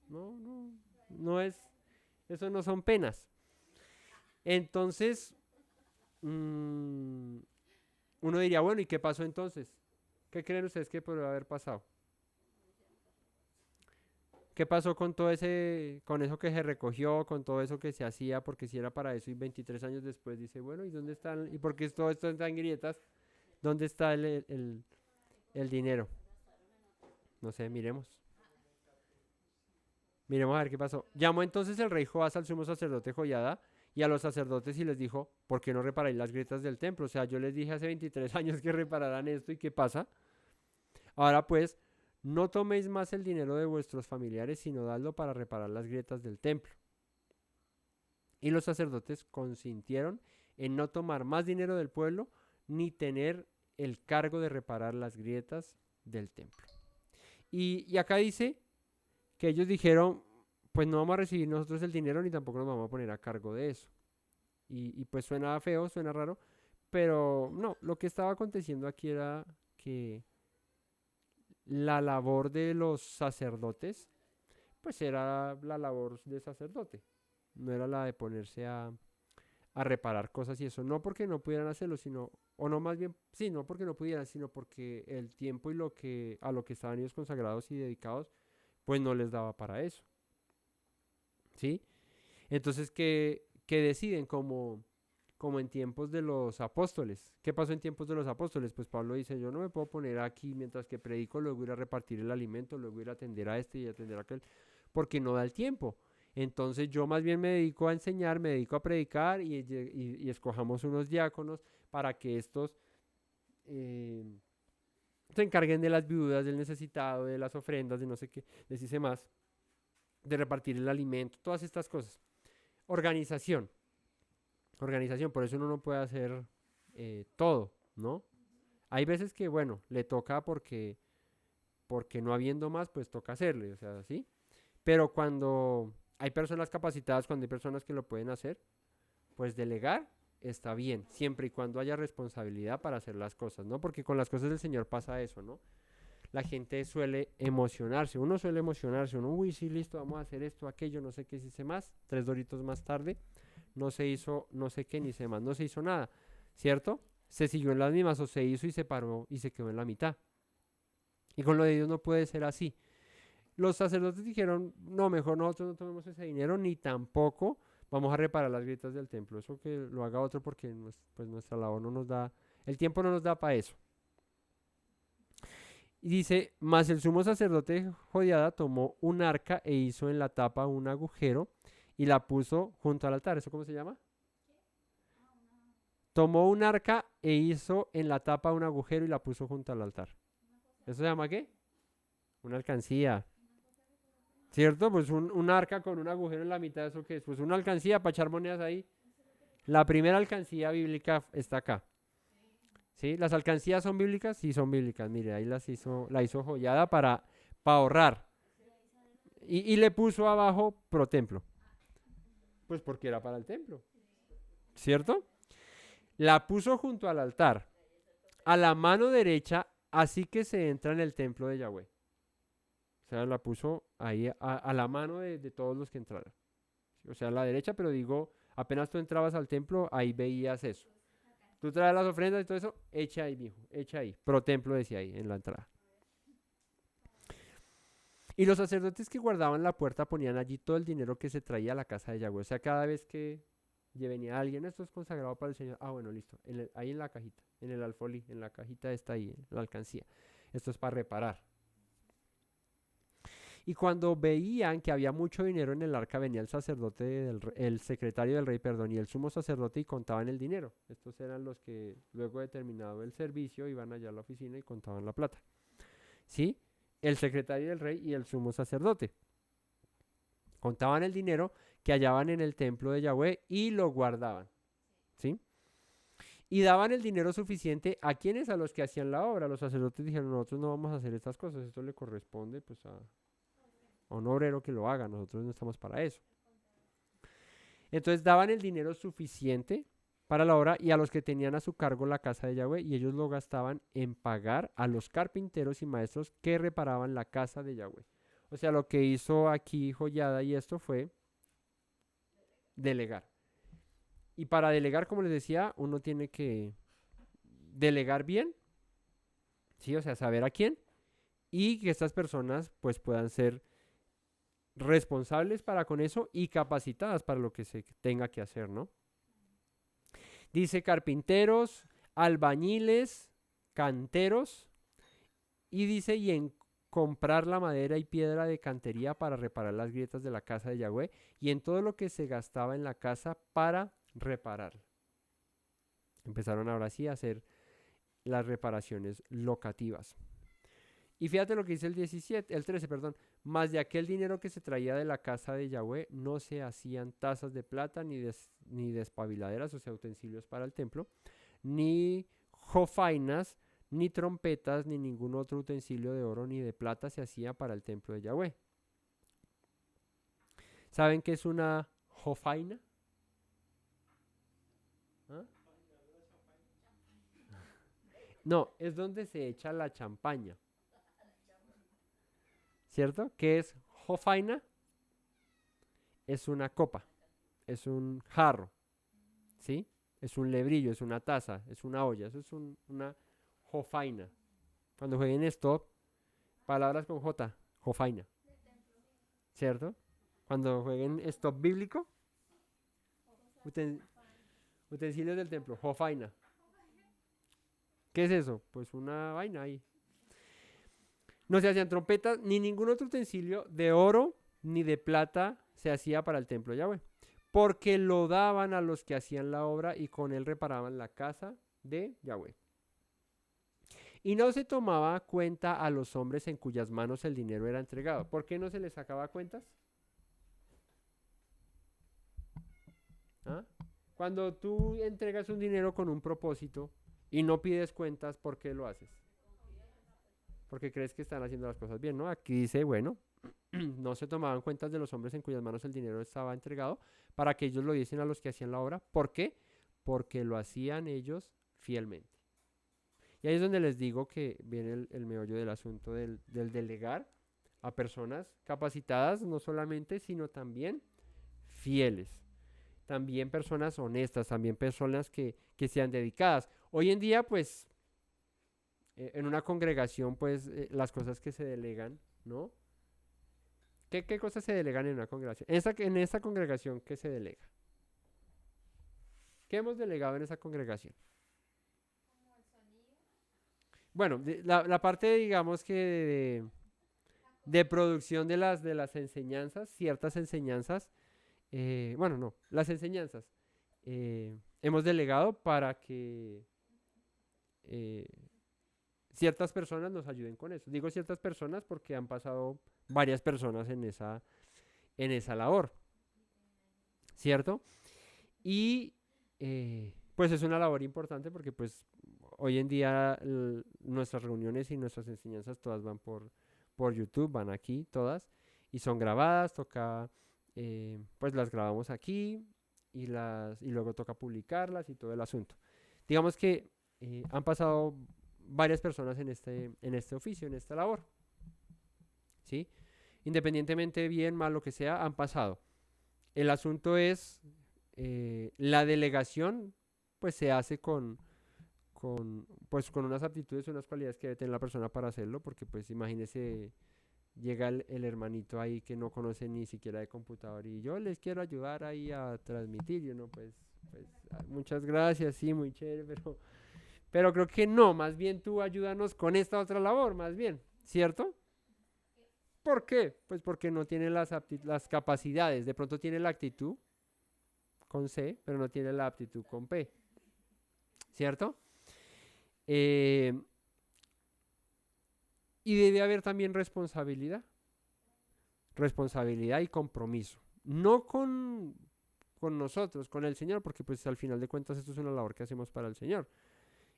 No, no, no es, eso no son penas. Entonces, uno diría, bueno, ¿y qué pasó entonces? ¿Qué creen ustedes que podría haber pasado? ¿Qué pasó con todo con eso que se recogió, con todo eso que se hacía, porque si era para eso y 23 años después dice, bueno, ¿y dónde están? ¿Y por qué todo esto está en grietas? ¿Dónde está el dinero? No sé, miremos. Miremos a ver qué pasó. Llamó entonces el rey Joás al sumo sacerdote Joiada y a los sacerdotes y les dijo, ¿por qué no reparáis las grietas del templo? O sea, yo les dije hace 23 años que repararan esto y ¿qué pasa? Ahora pues, no toméis más el dinero de vuestros familiares, sino dadlo para reparar las grietas del templo. Y los sacerdotes consintieron en no tomar más dinero del pueblo, ni tener el cargo de reparar las grietas del templo. Y acá dice que ellos dijeron, pues no vamos a recibir nosotros el dinero, ni tampoco nos vamos a poner a cargo de eso. Y pues suena feo, suena raro, pero no, lo que estaba aconteciendo aquí era que la labor de los sacerdotes, pues era la labor de sacerdote, no era la de ponerse a reparar cosas y eso, no porque no pudieran hacerlo, sino, o no más bien, sí, no porque no pudieran, sino porque el tiempo y a lo que estaban ellos consagrados y dedicados, pues no les daba para eso, ¿sí? Entonces, ¿qué deciden? Como en tiempos de los apóstoles. ¿Qué pasó en tiempos de los apóstoles? Pues Pablo dice, yo no me puedo poner aquí mientras que predico, luego ir a repartir el alimento, luego ir a atender a este y atender a aquel, porque no da el tiempo. Entonces yo más bien me dedico a enseñar, me dedico a predicar y escojamos unos diáconos para que estos se encarguen de las viudas, del necesitado, de las ofrendas, de no sé qué, les hice más, de repartir el alimento, todas estas cosas. Organización. Organización, por eso uno no puede hacer todo, ¿no? Hay veces que, bueno, le toca porque no habiendo más, pues toca hacerle, o sea, ¿sí? Pero cuando hay personas capacitadas, cuando hay personas que lo pueden hacer, pues delegar está bien, siempre y cuando haya responsabilidad para hacer las cosas, ¿no? Porque con las cosas del Señor pasa eso, ¿no? La gente suele emocionarse, uno suele emocionarse, uno, uy, sí, listo, vamos a hacer esto, aquello, no sé qué se hice más, 3 doritos más tarde, no se hizo, no sé qué, ni se más, no se hizo nada, ¿cierto? Se siguió en las mismas o se hizo y se paró y se quedó en la mitad. Y con lo de Dios no puede ser así. Los sacerdotes dijeron, no, mejor nosotros no tomemos ese dinero, ni tampoco vamos a reparar las grietas del templo. Eso que lo haga otro porque pues nuestra labor no nos da, el tiempo no nos da para eso. Y dice, mas el sumo sacerdote Jodiada tomó un arca e hizo en la tapa un agujero y la puso junto al altar. ¿Eso cómo se llama? Tomó un arca e hizo en la tapa un agujero y la puso junto al altar. ¿Eso se llama qué? Una alcancía. ¿Cierto? Pues un arca con un agujero en la mitad, ¿eso qué es? Pues una alcancía para echar monedas ahí. La primera alcancía bíblica está acá. ¿Sí? ¿Las alcancías son bíblicas? Sí, son bíblicas. Mire, ahí la hizo Joyada para ahorrar. Y le puso abajo pro templo. Pues porque era para el templo. ¿Cierto? La puso junto al altar, a la mano derecha, así que se entra en el templo de Yahweh. O sea, la puso ahí a la mano de todos los que entraran. O sea, a la derecha, pero digo, apenas tú entrabas al templo, ahí veías eso. Tú traes las ofrendas y todo eso, echa ahí, mijo, echa ahí. Pro templo decía ahí, en la entrada. Y los sacerdotes que guardaban la puerta ponían allí todo el dinero que se traía a la casa de Yahweh. O sea, cada vez que venía alguien, esto es consagrado para el Señor. Ah, bueno, listo. Ahí en la cajita, en el alfolí, en la cajita está ahí, en la alcancía. Esto es para reparar. Y cuando veían que había mucho dinero en el arca, venía el sacerdote, el secretario del rey, perdón, y el sumo sacerdote y contaban el dinero. Estos eran los que luego de terminado el servicio iban allá a la oficina y contaban la plata. ¿Sí? El secretario del rey y el sumo sacerdote. Contaban el dinero que hallaban en el templo de Yahweh y lo guardaban. ¿Sí? Y daban el dinero suficiente a quienes, a los que hacían la obra. Los sacerdotes dijeron, nosotros no vamos a hacer estas cosas, esto le corresponde pues a un obrero que lo haga, nosotros no estamos para eso. Entonces daban el dinero suficiente para la obra y a los que tenían a su cargo la casa de Yahweh, y ellos lo gastaban en pagar a los carpinteros y maestros que reparaban la casa de Yahweh. O sea, lo que hizo aquí Joyada y esto fue delegar. Y para delegar, como les decía, uno tiene que delegar bien, ¿sí? O sea, saber a quién, y que estas personas pues puedan ser responsables para con eso y capacitadas para lo que se tenga que hacer, ¿no? Dice carpinteros, albañiles, canteros, y dice y en comprar la madera y piedra de cantería para reparar las grietas de la casa de Yahweh y en todo lo que se gastaba en la casa para repararla. Empezaron ahora sí a hacer las reparaciones locativas. Y fíjate lo que dice el 13, perdón. Más de aquel dinero que se traía de la casa de Yahweh no se hacían tazas de plata ni despabiladeras, o sea, utensilios para el templo, ni jofainas, ni trompetas, ni ningún otro utensilio de oro ni de plata se hacía para el templo de Yahweh. ¿Saben qué es una jofaina? ¿Ah? No, es donde se echa la champaña. ¿Cierto? ¿Qué es jofaina? Es una copa, es un jarro, ¿sí? Es un lebrillo, es una taza, es una olla, eso es una jofaina. Cuando jueguen stop, palabras con J, jofaina, ¿cierto? Cuando jueguen stop bíblico, uten- utensilios del templo, jofaina. ¿Qué es eso? Pues una vaina ahí. No se hacían trompetas ni ningún otro utensilio de oro ni de plata se hacía para el templo de Yahweh, porque lo daban a los que hacían la obra y con él reparaban la casa de Yahweh. Y no se tomaba cuenta a los hombres en cuyas manos el dinero era entregado. ¿Por qué no se les sacaba cuentas? ¿Ah? Cuando tú entregas un dinero con un propósito y no pides cuentas, ¿por qué lo haces? Porque crees que están haciendo las cosas bien, ¿no? Aquí dice, bueno, no se tomaban cuentas de los hombres en cuyas manos el dinero estaba entregado para que ellos lo diesen a los que hacían la obra. ¿Por qué? Porque lo hacían ellos fielmente. Y ahí es donde les digo que viene el meollo del asunto del delegar a personas capacitadas, no solamente, sino también fieles. También personas honestas, también personas que sean dedicadas. Hoy en día, pues, en una congregación, pues, las cosas que se delegan, ¿no? ¿Qué cosas se delegan en una congregación? En esta congregación, ¿qué se delega? ¿Qué hemos delegado en esa congregación? Bueno, la parte, digamos que de producción de las enseñanzas, ciertas enseñanzas, bueno, no, las enseñanzas hemos delegado para que eh, ciertas personas nos ayuden con eso. Digo ciertas personas porque han pasado varias personas en esa labor, ¿cierto? Y pues es una labor importante porque pues hoy en día nuestras reuniones y nuestras enseñanzas todas van por YouTube, van aquí todas y son grabadas, toca, pues las grabamos aquí y luego toca publicarlas y todo el asunto. Digamos que han pasado varias personas en este oficio, en esta labor, ¿sí? Independientemente bien, mal, lo que sea, han pasado. El asunto es, la delegación, pues se hace pues, con unas aptitudes, unas cualidades que debe tener la persona para hacerlo, porque pues imagínese, llega el hermanito ahí que no conoce ni siquiera de computador y yo les quiero ayudar ahí a transmitir, y uno pues muchas gracias, sí, muy chévere, pero creo que no, más bien tú ayúdanos con esta otra labor, más bien, ¿cierto? ¿Por qué? Pues porque no tiene las capacidades, de pronto tiene la actitud con C, pero no tiene la aptitud con P, ¿cierto? Eh, y debe haber también responsabilidad y compromiso, no con nosotros, con el Señor, porque pues al final de cuentas esto es una labor que hacemos para el Señor.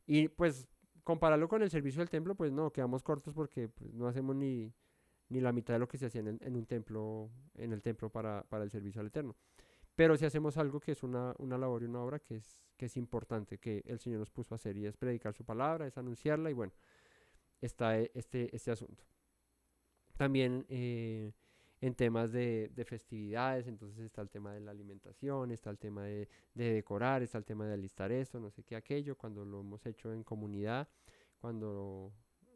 Y pues compararlo con el servicio del templo, pues no, quedamos cortos porque pues, no hacemos ni la mitad de lo que se hacía en un templo, en el templo para el servicio al Eterno. pero si hacemos algo que es una labor y una obra que es importante, que el Señor nos puso a hacer, y es predicar su palabra, es anunciarla, y bueno, está este asunto. También en temas de festividades, entonces está el tema de la alimentación, está el tema de decorar, está el tema de alistar esto, no sé qué, aquello, cuando lo hemos hecho en comunidad, cuando,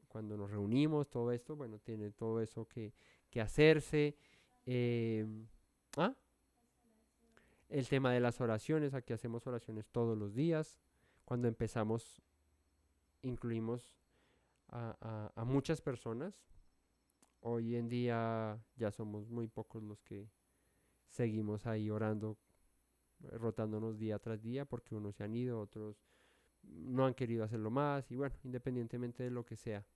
cuando nos reunimos, todo esto, bueno, tiene todo eso que hacerse. eh, ¿Ah? El tema de las oraciones, aquí hacemos oraciones todos los días. Cuando empezamos, incluimos a muchas personas. Hoy en día ya somos muy pocos los que seguimos ahí orando, rotándonos día tras día, porque unos se han ido, otros no han querido hacerlo más, y bueno, independientemente de lo que sea,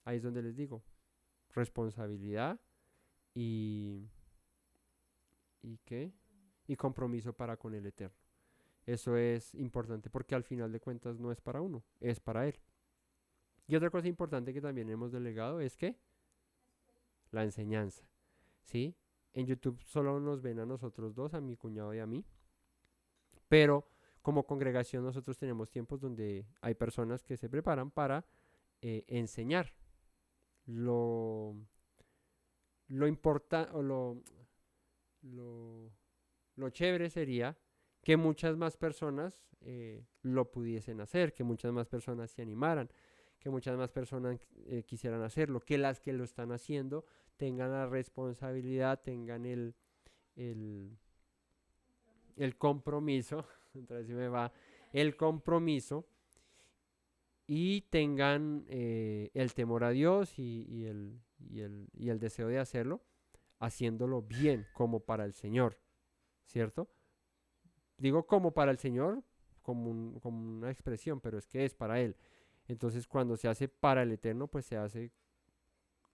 ahí es donde les digo, responsabilidad y, ¿y qué? Y compromiso para con el Eterno. Eso es importante porque al final de cuentas no es para uno, es para Él. Y otra cosa importante que también hemos delegado es que la enseñanza, ¿sí? En YouTube solo nos ven a nosotros dos, a mi cuñado y a mí, pero como congregación nosotros tenemos tiempos donde hay personas que se preparan para enseñar. Lo, lo importante o lo, lo chévere sería que muchas más personas lo pudiesen hacer, que muchas más personas se animaran, que muchas más personas quisieran hacerlo, que las que lo están haciendo tengan la responsabilidad, tengan el, el compromiso, entonces me va, el compromiso y tengan el temor a Dios y el deseo de hacerlo, haciéndolo bien como para el Señor, ¿cierto? Digo como para el Señor, como una expresión, pero es que es para Él. Entonces cuando se hace para el Eterno, pues se hace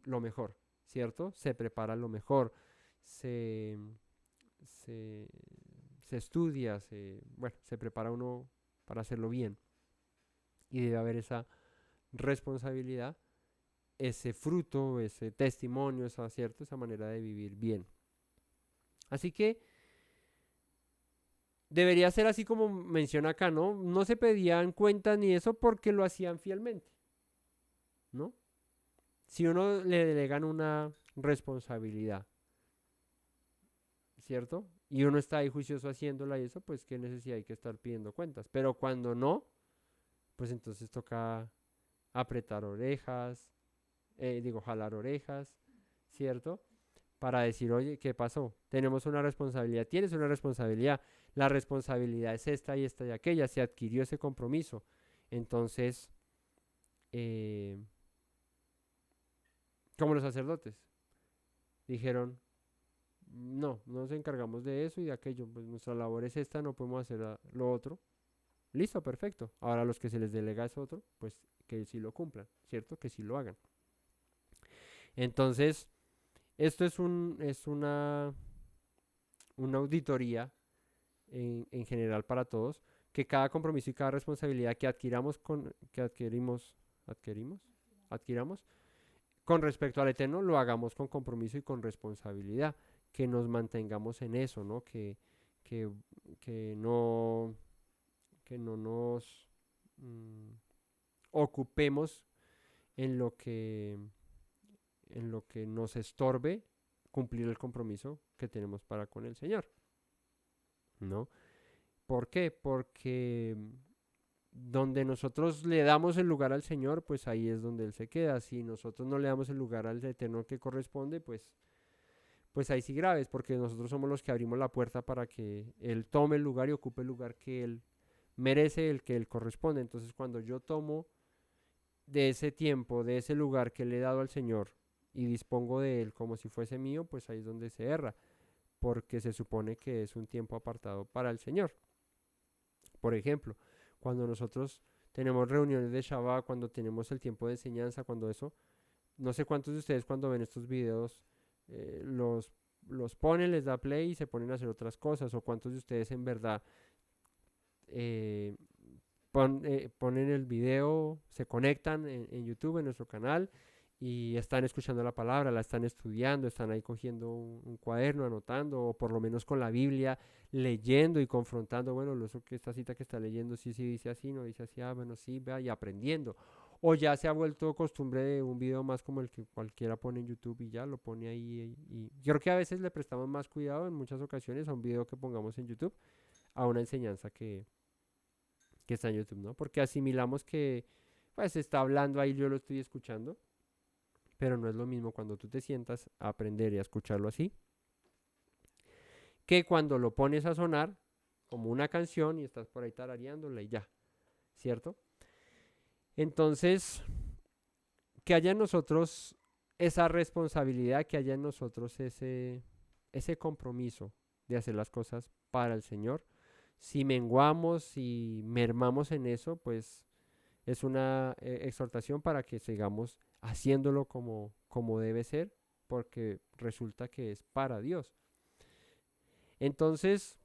lo mejor, ¿cierto? Se prepara lo mejor, se, se, se estudia, bueno, se prepara uno para hacerlo bien. Y debe haber esa responsabilidad, ese fruto, ese testimonio, esa, ¿cierto? Esa manera de vivir bien. Así que debería ser así como menciona acá, ¿no? No se pedían cuentas ni eso porque lo hacían fielmente, ¿no? Si uno le delegan una responsabilidad, ¿cierto? Y uno está ahí juicioso haciéndola y eso, pues qué necesidad hay que estar pidiendo cuentas. Pero cuando no, pues entonces toca apretar orejas, jalar orejas, ¿cierto? Para decir, oye, ¿qué pasó? Tenemos una responsabilidad, tienes una responsabilidad, la responsabilidad es esta y esta y aquella, se adquirió ese compromiso. Entonces, eh, como los sacerdotes, dijeron, no, no nos encargamos de eso y de aquello, pues nuestra labor es esta, no podemos hacer lo otro. Listo, perfecto. Ahora a los que se les delega es otro, pues que sí lo cumplan, ¿cierto? Que sí lo hagan. Entonces, esto es una auditoría en general para todos, que cada compromiso y cada responsabilidad que adquiramos con respecto al Eterno, lo hagamos con compromiso y con responsabilidad, que nos mantengamos en eso, ¿no? Que, que no, que no nos ocupemos en en lo que nos estorbe cumplir el compromiso que tenemos para con el Señor, ¿no? ¿Por qué? Porque donde nosotros le damos el lugar al Señor, pues ahí es donde Él se queda. Si nosotros no le damos el lugar al Eterno que corresponde, pues ahí sí graves, porque nosotros somos los que abrimos la puerta para que Él tome el lugar y ocupe el lugar que Él merece, el que Él corresponde. Entonces cuando yo tomo de ese tiempo, de ese lugar que le he dado al Señor y dispongo de Él como si fuese mío, pues ahí es donde se erra, porque se supone que es un tiempo apartado para el Señor. Por ejemplo, cuando nosotros tenemos reuniones de Shabbat, cuando tenemos el tiempo de enseñanza, cuando eso, no sé cuántos de ustedes cuando ven estos videos los ponen, les da play y se ponen a hacer otras cosas, o cuántos de ustedes en verdad eh, ponen el video, se conectan en YouTube, en nuestro canal, y están escuchando la palabra, la están estudiando, están ahí cogiendo un cuaderno, anotando, o por lo menos con la Biblia, leyendo y confrontando, bueno, eso que esta cita que está leyendo, sí, sí, dice así, no dice así, ah, bueno, sí, vea, y aprendiendo. O ya se ha vuelto costumbre de un video más como el que cualquiera pone en YouTube y ya lo pone ahí. Y yo creo que a veces le prestamos más cuidado en muchas ocasiones a un video que pongamos en YouTube, a una enseñanza que está en YouTube, ¿no? Porque asimilamos que, pues, está hablando ahí, yo lo estoy escuchando, pero no es lo mismo cuando tú te sientas a aprender y a escucharlo así, que cuando lo pones a sonar como una canción y estás por ahí tarareándola y ya, ¿cierto? Entonces, que haya en nosotros esa responsabilidad, que haya en nosotros ese compromiso de hacer las cosas para el Señor. Si menguamos, si mermamos en eso, pues es una exhortación para que sigamos haciéndolo como debe ser, porque resulta que es para Dios. Entonces,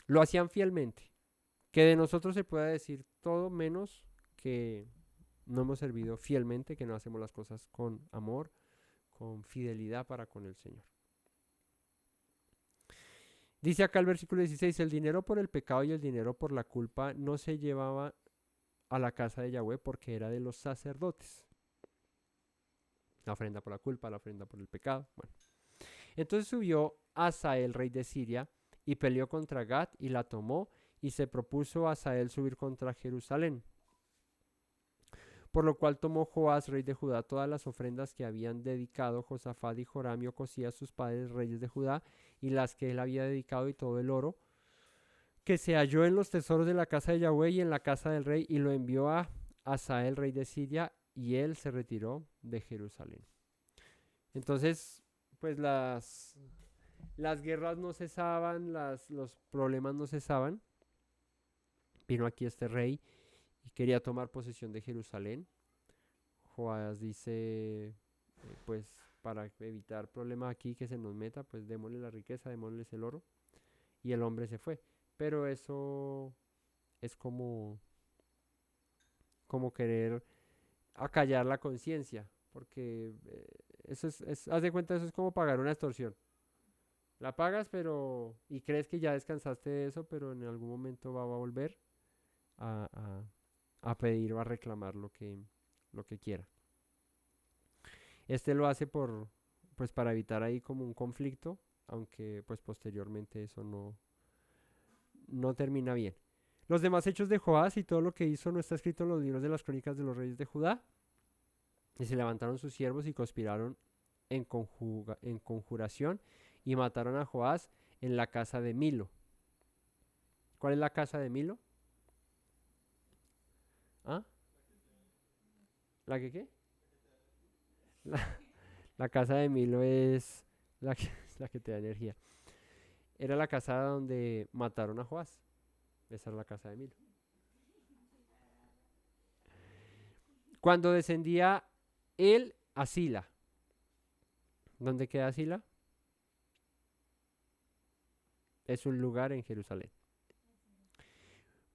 lo hacían fielmente. Que de nosotros se pueda decir todo menos que no hemos servido fielmente, que no hacemos las cosas con amor, con fidelidad para con el Señor. Dice acá el versículo 16, el dinero por el pecado y el dinero por la culpa no se llevaba a la casa de Yahweh porque era de los sacerdotes. La ofrenda por la culpa, la ofrenda por el pecado. Bueno. Entonces subió Hazael, rey de Siria, y peleó contra Gat y la tomó, y se propuso Hazael subir contra Jerusalén. Por lo cual tomó Joás, rey de Judá, todas las ofrendas que habían dedicado Josafat y Joram y Ocosías, sus padres reyes de Judá, y las que él había dedicado, y todo el oro que se halló en los tesoros de la casa de Yahweh y en la casa del rey, y lo envió a Hazael, rey de Siria, y él se retiró de Jerusalén. Entonces, pues las guerras no cesaban, los problemas no cesaban. Vino aquí este rey y quería tomar posesión de Jerusalén. Joás dice, pues para evitar problemas aquí que se nos meta, pues démosle la riqueza, démosles el oro. Y el hombre se fue. Pero eso es como querer acallar la conciencia, porque eso haz de cuenta, eso es como pagar una extorsión. La pagas, pero, y crees que ya descansaste de eso, pero en algún momento va a volver a, a pedir o a reclamar lo que quiera. Este lo hace pues para evitar ahí como un conflicto, aunque pues posteriormente eso no termina bien. Los demás hechos de Joás y todo lo que hizo no está escrito en los libros de las crónicas de los reyes de Judá. Y se levantaron sus siervos y conspiraron en conjuración y mataron a Joás en la casa de Milo. ¿Cuál es la casa de Milo? ¿Ah? ¿La que qué? La casa de Milo es la que te da energía. Era la casa donde mataron a Joás. Esa es la casa de Milo. Cuando descendía él a Sila. ¿Dónde queda Sila? Es un lugar en Jerusalén.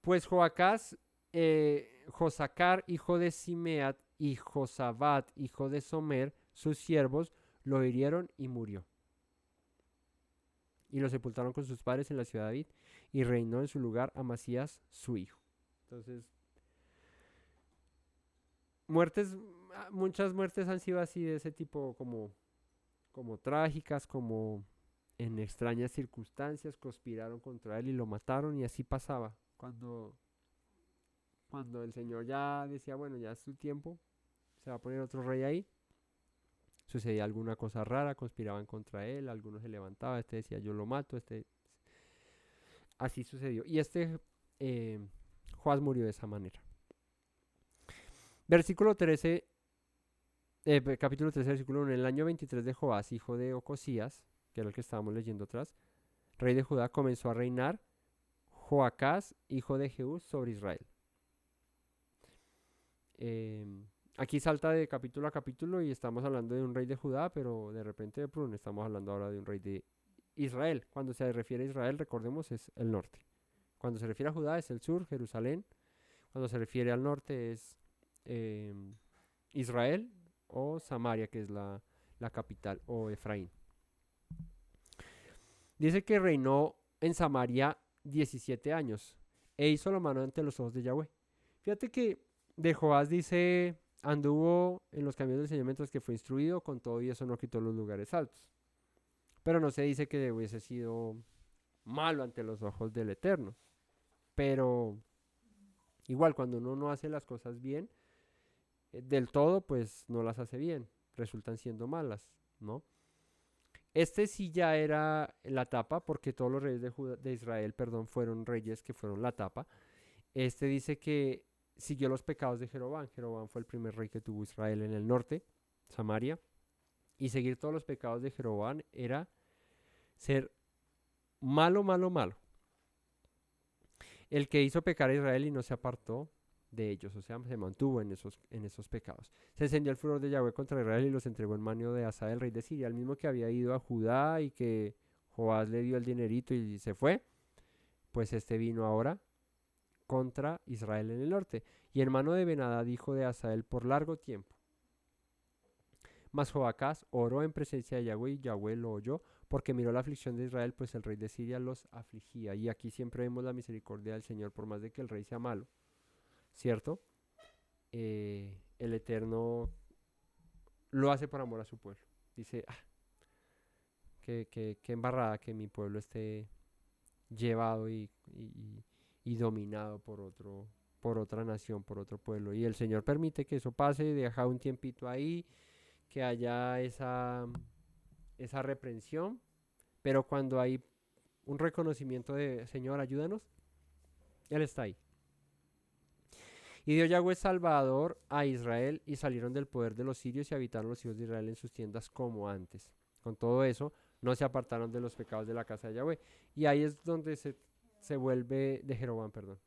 Pues Joacás, Josacar, hijo de Simeat, y Josabat, hijo de Somer, sus siervos, lo hirieron y murió. Y lo sepultaron con sus padres en la ciudad de David, y reinó en su lugar Amasías, su hijo. Entonces, muchas muertes han sido así, de ese tipo, como trágicas, como en extrañas circunstancias, conspiraron contra él y lo mataron, y así pasaba. Cuando el Señor ya decía, bueno, ya es su tiempo, se va a poner otro rey ahí, sucedía alguna cosa rara, conspiraban contra él, algunos se levantaban, este decía yo lo mato, así sucedió. Y Joás murió de esa manera. Versículo 13, capítulo 13, versículo 1. En el año 23 de Joás, hijo de Ocosías, que era el que estábamos leyendo atrás, rey de Judá, comenzó a reinar Joacás, hijo de Jehú, sobre Israel. Aquí salta de capítulo a capítulo y estamos hablando de un rey de Judá, pero de repente estamos hablando ahora de un rey de Israel. Cuando se refiere a Israel, recordemos, es el norte. Cuando se refiere a Judá es el sur, Jerusalén. Cuando se refiere al norte es Israel, o Samaria, que es la capital, o Efraín. Dice que reinó en Samaria 17 años e hizo lo malo ante los ojos de Yahweh. Fíjate que de Joás dice, anduvo en los caminos del Señor mientras que fue instruido, con todo y eso no quitó los lugares altos. Pero no se dice que hubiese sido malo ante los ojos del Eterno. Pero igual, cuando uno no hace las cosas bien, del todo, pues no las hace bien, resultan siendo malas, ¿no? Este sí ya era la tapa, porque todos los reyes de Israel, perdón, fueron reyes que fueron la tapa. Este dice que siguió los pecados de Jeroboam. Jeroboam fue el primer rey que tuvo Israel en el norte, Samaria. Y seguir todos los pecados de Jeroboam era ser malo, malo, malo. El que hizo pecar a Israel y no se apartó de ellos, o sea, se mantuvo en esos pecados. Se encendió el furor de Yahweh contra Israel y los entregó en mano de Asa, el rey de Siria, el mismo que había ido a Judá y que Joás le dio el dinerito y se fue. Pues este vino ahora contra Israel en el norte, y en mano de Ben-Hadad, hijo de Hazael, por largo tiempo. Mas Joacás oró en presencia de Yahweh, y Yahweh lo oyó, porque miró la aflicción de Israel, pues el rey de Siria los afligía. Y aquí siempre vemos la misericordia del Señor, por más de que el rey sea malo, ¿cierto? El Eterno lo hace por amor a su pueblo. Dice, que embarrada que mi pueblo esté llevado y dominado por otra nación, por otro pueblo. Y el Señor permite que eso pase, deja un tiempito ahí, que haya esa reprensión, pero cuando hay un reconocimiento de Señor, ayúdanos, Él está ahí. Y dio Yahweh Salvador a Israel, y salieron del poder de los sirios y habitaron los hijos de Israel en sus tiendas como antes. Con todo eso, no se apartaron de los pecados de la casa de Yahweh. Y ahí es donde se vuelve, de Jeroboam, perdón.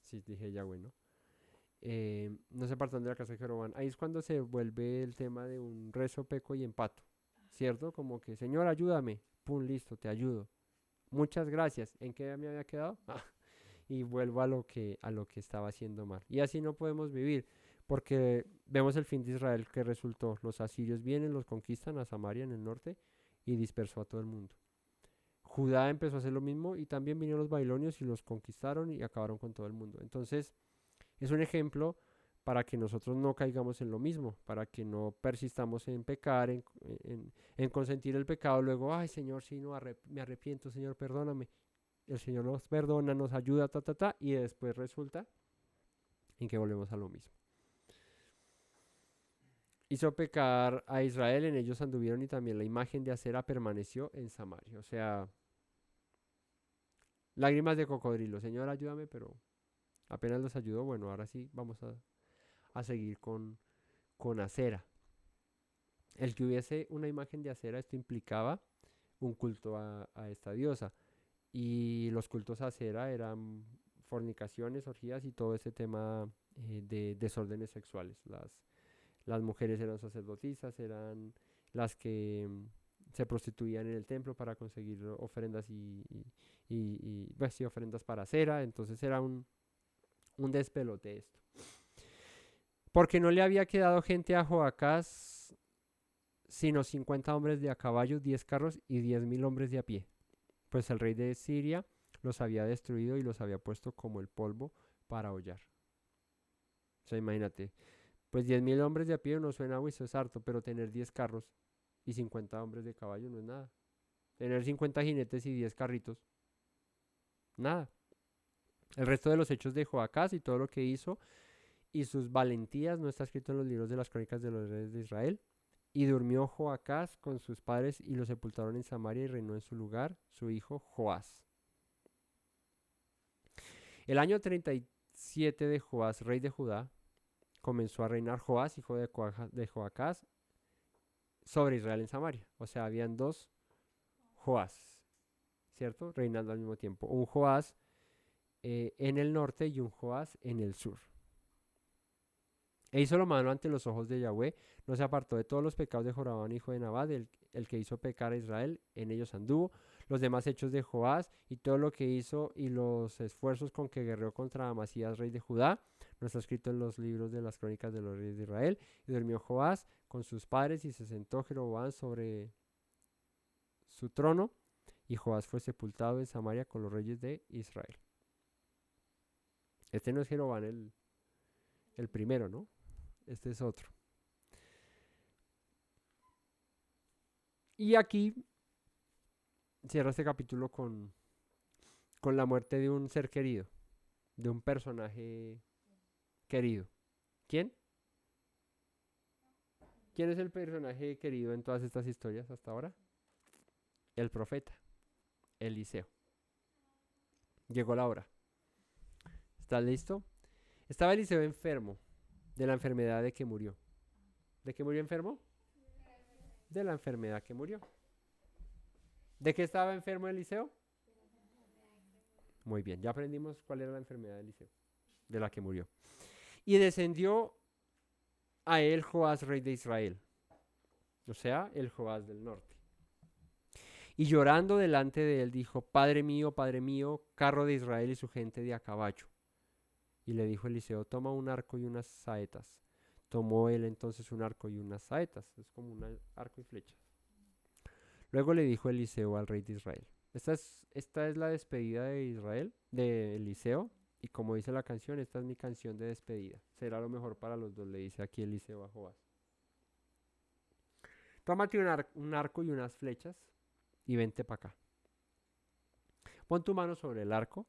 Sí, dije Yahweh, ¿no? No se apartaron de la casa de Jeroboam. Ahí es cuando se vuelve el tema de un rezo, peco y empato, ¿cierto? Como que, Señor, ayúdame. Pum, listo, te ayudo. Muchas gracias. ¿En qué me había quedado? Y vuelvo a lo que estaba haciendo mal. Y así no podemos vivir, porque vemos el fin de Israel que resultó. Los asirios vienen, los conquistan a Samaria en el norte y dispersó a todo el mundo. Judá empezó a hacer lo mismo y también vinieron los babilonios y los conquistaron y acabaron con todo el mundo. Entonces, es un ejemplo para que nosotros no caigamos en lo mismo, para que no persistamos en pecar, en consentir el pecado, luego, ay Señor, sí, no, me arrepiento, Señor, perdóname. El Señor nos perdona, nos ayuda, y después resulta en que volvemos a lo mismo. Hizo pecar a Israel, en ellos anduvieron, y también la imagen de Acera permaneció en Samaria. O sea, lágrimas de cocodrilo. Señor, ayúdame, pero apenas los ayudó. Bueno, ahora sí vamos a seguir con Acera. El que hubiese una imagen de Acera, esto implicaba un culto a esta diosa. Y los cultos a Acera eran fornicaciones, orgías y todo ese tema de desórdenes sexuales. Las mujeres eran sacerdotisas, eran las que se prostituían en el templo para conseguir ofrendas pues, sí, ofrendas para Acera. Entonces era un despelote esto. Porque no le había quedado gente a Joacás, sino 50 hombres de a caballo, 10 carros y 10.000 hombres de a pie. Pues el rey de Siria los había destruido y los había puesto como el polvo para hollar. O sea, imagínate, pues 10.000 hombres de a pie no suena, eso es harto, pero tener 10 carros y 50 hombres de caballo no es nada. Tener 50 jinetes y 10 carritos, nada. El resto de los hechos de Joacás y todo lo que hizo y sus valentías no está escrito en los libros de las crónicas de los reyes de Israel. Y durmió Joacás con sus padres y lo sepultaron en Samaria, y reinó en su lugar su hijo Joás. El año 37 de Joás, rey de Judá, comenzó a reinar Joás, hijo de Joacás, sobre Israel en Samaria. O sea, habían dos Joás, ¿cierto? Reinando al mismo tiempo. Un Joás en el norte y un Joás en el sur. E hizo lo malo ante los ojos de Yahweh, no se apartó de todos los pecados de Jeroboam, hijo de Nabat, el que hizo pecar a Israel, en ellos anduvo. los demás hechos de Joás y todo lo que hizo y los esfuerzos con que guerreó contra Amasías, rey de Judá, no está escrito en los libros de las crónicas de los reyes de Israel. Y durmió Joás con sus padres y se sentó Jeroboam sobre su trono, y Joás fue sepultado en Samaria con los reyes de Israel. Este no es Jeroboam el primero, ¿no? Este es otro. Y aquí cierra este capítulo con la muerte de un ser querido, de un personaje querido. ¿Quién? ¿Quién es el personaje querido en todas estas historias hasta ahora? El profeta, Eliseo. Llegó la hora. ¿Estás listo? Estaba Eliseo enfermo de la enfermedad de que murió. ¿De qué murió enfermo? De la enfermedad que murió. ¿De qué estaba enfermo Eliseo? Muy bien, ya aprendimos cuál era la enfermedad de Eliseo, de la que murió. Y descendió a él Joás, rey de Israel, o sea, el Joás del norte. Y llorando delante de él dijo, Padre mío, carro de Israel y su gente de a caballo. Y le dijo Eliseo, toma un arco y unas saetas. Tomó él entonces un arco y unas saetas, es como un arco y flechas. Luego le dijo Eliseo al rey de Israel. Esta es la despedida de Israel, de Eliseo, y como dice la canción, esta es mi canción de despedida. Será lo mejor para los dos, le dice aquí Eliseo a Joás. Tómate un arco y unas flechas y vente para acá. Pon tu mano sobre el arco.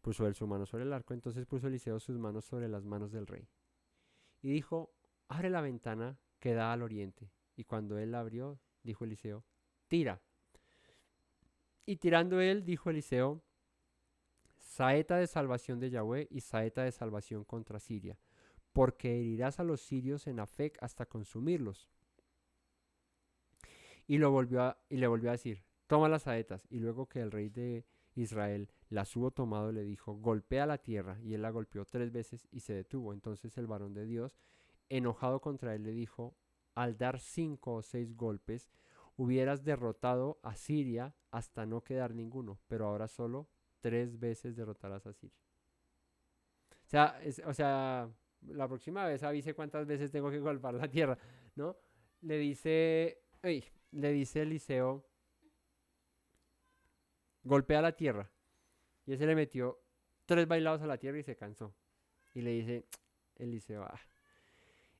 Puso él su mano sobre el arco, entonces puso Eliseo sus manos sobre las manos del rey. Y dijo, abre la ventana que da al oriente. Y cuando él la abrió, dijo Eliseo, tira. Y tirando él, dijo Eliseo, saeta de salvación de Yahweh y saeta de salvación contra Siria, porque herirás a los sirios en Afec hasta consumirlos. Y le volvió a decir, toma las saetas. Y luego que el rey de Israel las hubo tomado, le dijo, golpea la tierra. Y él la golpeó 3 veces y se detuvo. Entonces el varón de Dios, enojado contra él, le dijo, al dar 5 o 6 golpes, hubieras derrotado a Siria hasta no quedar ninguno, pero ahora solo 3 veces derrotarás a Siria. O sea, la próxima vez avise cuántas veces tengo que golpear la tierra, ¿no? Le dice Eliseo, golpea la tierra. Y ese le metió 3 bailados a la tierra y se cansó. Y le dice Eliseo,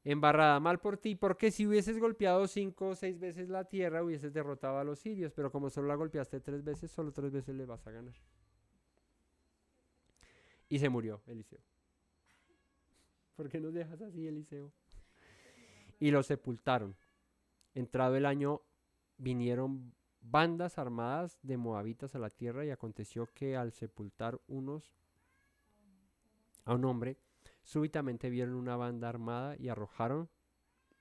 embarrada, mal por ti, porque si hubieses golpeado 5 o 6 veces la tierra, hubieses derrotado a los sirios, pero como solo la golpeaste 3 veces, solo 3 veces le vas a ganar. Y se murió Eliseo. ¿Por qué nos dejas así, Eliseo? Y lo sepultaron. Entrado el año, vinieron bandas armadas de moabitas a la tierra, y aconteció que al sepultar unos a un hombre, súbitamente vieron una banda armada y arrojaron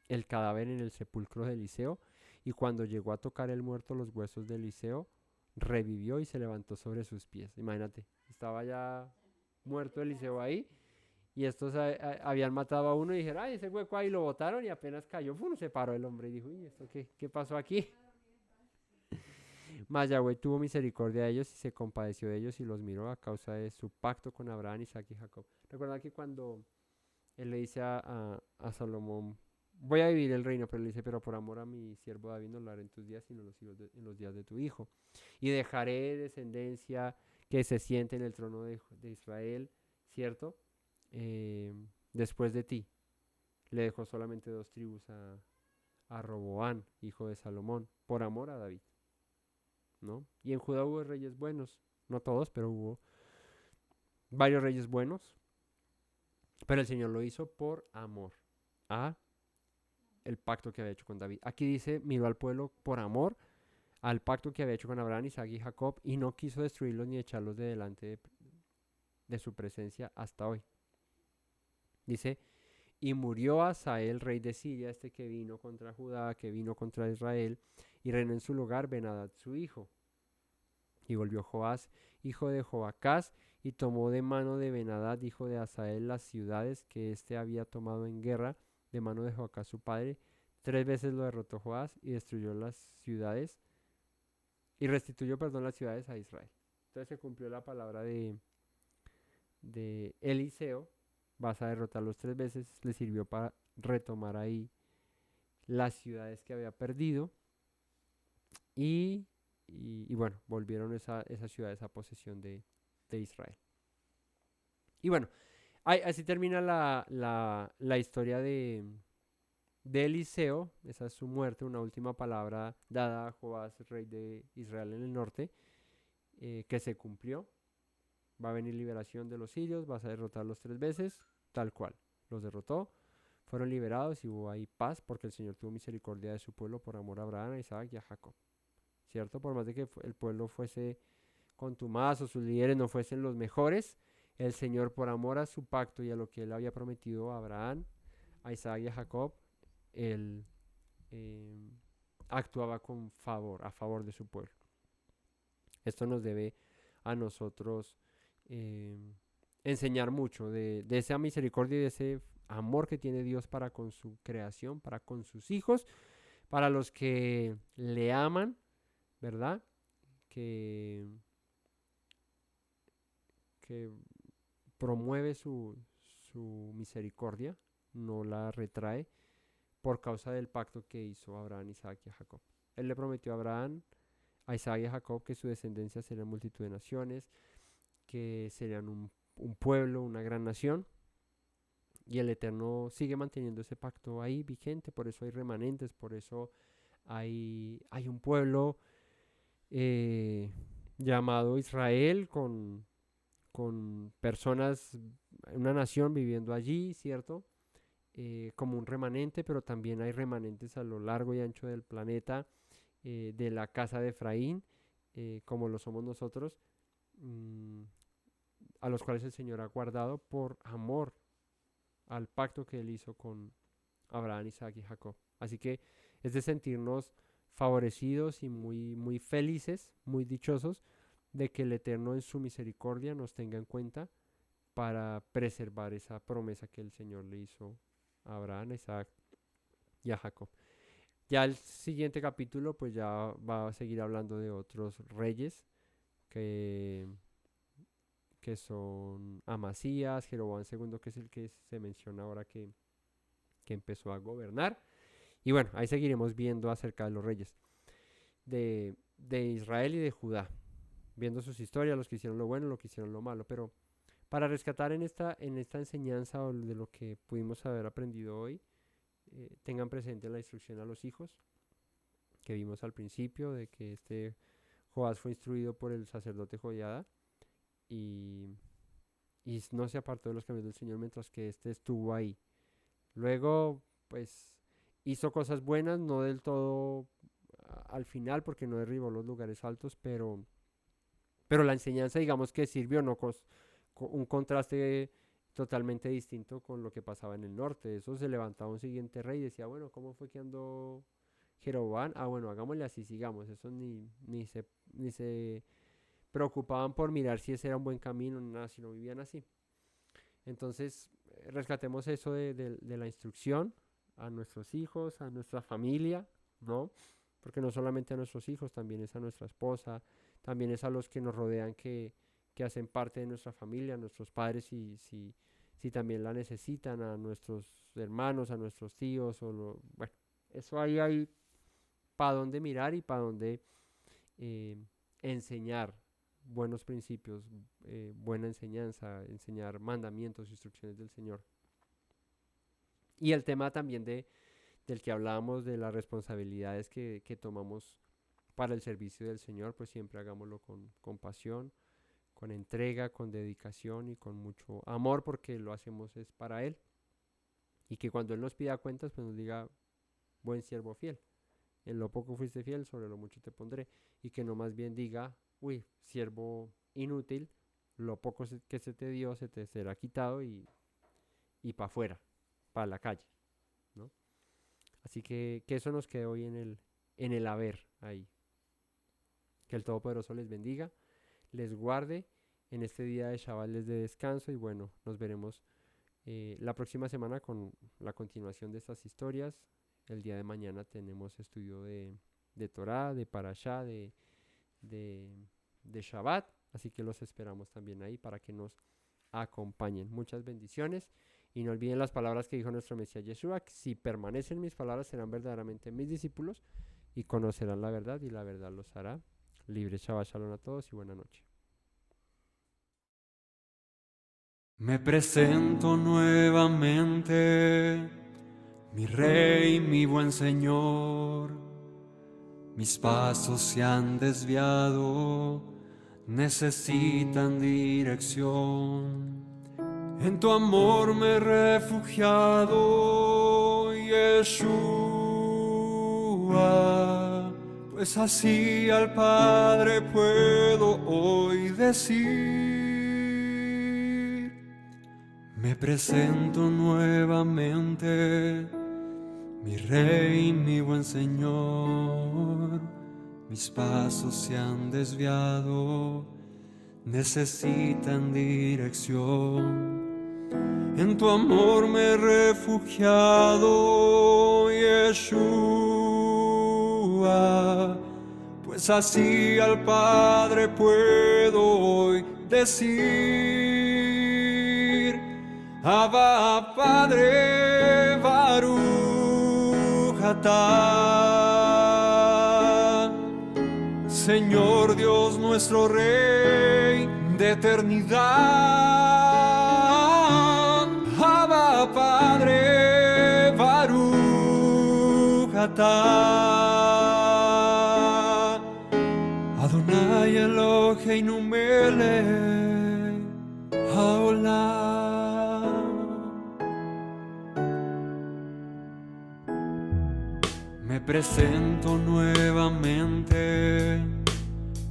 el cadáver en el sepulcro de Eliseo, y cuando llegó a tocar el muerto los huesos de Eliseo, revivió y se levantó sobre sus pies. Imagínate, estaba ya muerto Eliseo ahí, y estos habían matado a uno y dijeron, ay, ese hueco ahí, lo botaron, y apenas cayó, se paró el hombre y dijo, uy, ¿esto qué pasó aquí? Mas Yahweh tuvo misericordia de ellos y se compadeció de ellos y los miró a causa de su pacto con Abraham, Isaac y Jacob. Recuerda que cuando él le dice a Salomón, voy a vivir el reino, pero le dice, pero por amor a mi siervo David no lo haré en tus días, sino en los días de tu hijo. Y dejaré descendencia que se siente en el trono de Israel, ¿cierto? Después de ti. Le dejó solamente 2 tribus a Roboán, hijo de Salomón, por amor a David, ¿no? Y en Judá hubo reyes buenos, no todos, pero hubo varios reyes buenos, pero el Señor lo hizo por amor a el pacto que había hecho con David. Aquí dice, miró al pueblo por amor al pacto que había hecho con Abraham, Isaac y Jacob, y no quiso destruirlos ni echarlos de delante de su presencia hasta hoy. Dice, y murió Asael, rey de Siria, este que vino contra Judá, que vino contra Israel, y reinó en su lugar Ben-Hadad su hijo. Y volvió Joás, hijo de Joacás, y tomó de mano de Ben-Hadad, hijo de Asael, las ciudades que éste había tomado en guerra, de mano de Joacás su padre. 3 veces lo derrotó Joás y destruyó las ciudades y restituyó, perdón, las ciudades a Israel. Entonces se cumplió la palabra de Eliseo, vas a derrotarlos 3 veces, le sirvió para retomar ahí las ciudades que había perdido y, y bueno, volvieron esas ciudades a posesión de Israel. Y bueno, así termina la historia de Eliseo, esa es su muerte, una última palabra dada a Joás, rey de Israel en el norte, que se cumplió. Va a venir liberación de los sirios, vas a derrotarlos 3 veces, tal cual. Los derrotó, fueron liberados y hubo ahí paz porque el Señor tuvo misericordia de su pueblo por amor a Abraham, a Isaac y a Jacob. ¿Cierto? Por más de que el pueblo fuese contumaz o sus líderes no fuesen los mejores, el Señor por amor a su pacto y a lo que él había prometido a Abraham, a Isaac y a Jacob, él actuaba con favor, a favor de su pueblo. Esto nos debe a nosotros enseñar mucho de esa misericordia y de ese amor que tiene Dios para con su creación, para con sus hijos, para los que le aman, ¿verdad? Que promueve su misericordia, no la retrae por causa del pacto que hizo Abraham, Isaac y Jacob. Él le prometió a Abraham, a Isaac y a Jacob que su descendencia sería multitud de naciones, que serían un pueblo, una gran nación. Y el Eterno sigue manteniendo ese pacto ahí vigente, por eso hay remanentes, por eso hay un pueblo llamado Israel con personas, una nación viviendo allí, ¿cierto? Como un remanente, pero también hay remanentes a lo largo y ancho del planeta, de la casa de Efraín, como lo somos nosotros, a los cuales el Señor ha guardado por amor al pacto que él hizo con Abraham, Isaac y Jacob. Así que es de sentirnos favorecidos y muy, muy felices, muy dichosos de que el Eterno en su misericordia nos tenga en cuenta para preservar esa promesa que el Señor le hizo a Abraham, a Isaac y a Jacob. Ya el siguiente capítulo pues ya va a seguir hablando de otros reyes que son Amasías, Jeroboam II, que es el que se menciona ahora que empezó a gobernar. Y bueno, ahí seguiremos viendo acerca de los reyes de Israel y de Judá, viendo sus historias, los que hicieron lo bueno, los que hicieron lo malo. Pero para rescatar en esta enseñanza o de lo que pudimos haber aprendido hoy, tengan presente la instrucción a los hijos que vimos al principio, de que este Joás fue instruido por el sacerdote Joiada y no se apartó de los caminos del Señor mientras que éste estuvo ahí. Luego, pues, hizo cosas buenas, no del todo al final, porque no derribó los lugares altos, pero la enseñanza, digamos que sirvió, no un contraste totalmente distinto con lo que pasaba en el norte. Eso se levantaba un siguiente rey y decía, bueno, ¿cómo fue que andó Jeroboam? Ah, bueno, hagámosle así, sigamos. Eso ni se preocupaban por mirar si ese era un buen camino, nada, sino vivían así. Entonces, rescatemos eso de la instrucción a nuestros hijos, a nuestra familia, ¿no? Porque no solamente a nuestros hijos, también es a nuestra esposa, también es a los que nos rodean que hacen parte de nuestra familia, a nuestros padres si también la necesitan, a nuestros hermanos, a nuestros tíos, bueno, eso hay para dónde mirar y para dónde enseñar buenos principios, buena enseñanza, enseñar mandamientos, instrucciones del Señor. Y el tema también del que hablábamos, de las responsabilidades que tomamos para el servicio del Señor, pues siempre hagámoslo con pasión, con entrega, con dedicación y con mucho amor, porque lo hacemos es para Él. Y que cuando Él nos pida cuentas, pues nos diga, buen siervo fiel. En lo poco fuiste fiel, sobre lo mucho te pondré. Y que no más bien diga, uy, siervo inútil, lo poco que se te dio se te será quitado y para afuera, para la calle, ¿no? Así que eso nos quede hoy en el haber ahí. Que el Todopoderoso les bendiga, les guarde en este día de Shabbat, les dé descanso y bueno, nos veremos la próxima semana con la continuación de estas historias. El día de mañana tenemos estudio de Torah, de Parashá, de de Shabbat, así que los esperamos también ahí para que nos acompañen. Muchas bendiciones y no olviden las palabras que dijo nuestro Mesías Yeshua: si permanecen mis palabras serán verdaderamente mis discípulos y conocerán la verdad y la verdad los hará libres. Shabbat shalom a todos y buena noche.
Me presento nuevamente, mi Rey, mi buen Señor. Mis pasos se han desviado, necesitan dirección. En tu amor me he refugiado, Yeshua, pues así al Padre puedo hoy decir. Me presento nuevamente, mi Rey, mi buen Señor. Mis pasos se han desviado, necesitan dirección. En tu amor me he refugiado, Yeshua, pues así al Padre puedo hoy decir. Abba, Padre, Baruch atah, Señor Dios nuestro Rey de eternidad. Abba, Padre, Baruch atah, Adonai Eloheinu melech haolam. Me presento nuevamente,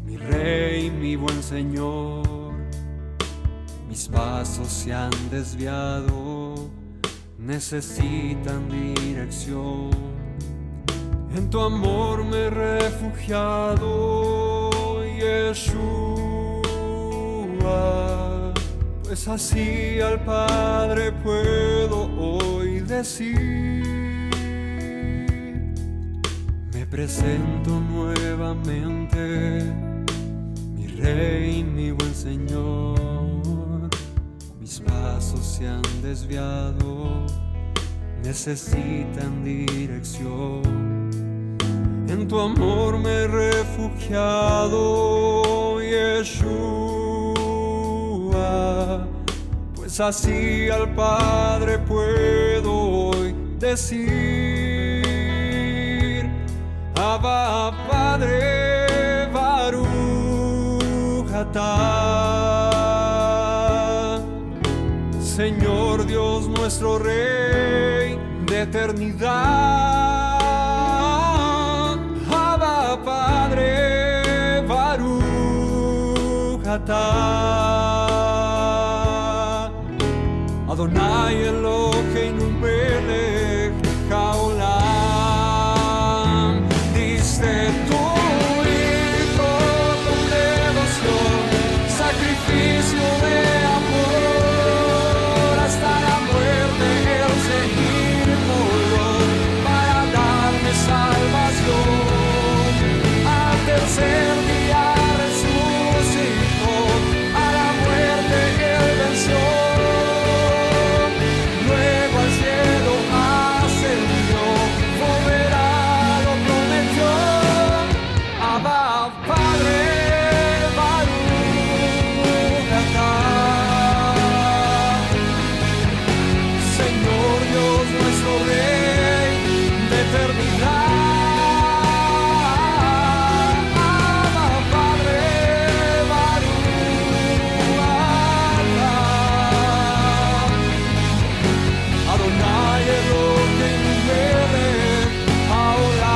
mi Rey, mi buen Señor. Mis pasos se han desviado, necesitan dirección. En tu amor me he refugiado, Yeshua, pues así al Padre puedo hoy decir. Me presento nuevamente, mi Rey, mi buen Señor. Mis pasos se han desviado, necesitan dirección. En tu amor me he refugiado, Yeshua, pues así al Padre puedo hoy decir. Abba, Padre, Baruch atah, Señor Dios nuestro Rey de eternidad. Abba, Padre, Baruch atah, Adonai Eloheinu melech haolam. Tu Hijo con devoción, sacrificio de amor, hasta la muerte Él se inmoló para darme salvación. Al tercer día resucitó, a la muerte Él venció. Luego al cielo ascendió, volverá. Abba, Padre, Baruch atah, Señor Dios nuestro Rey de eternidad. Abba, Padre, Baruch atah, Adonai Eloheinu melech haolam.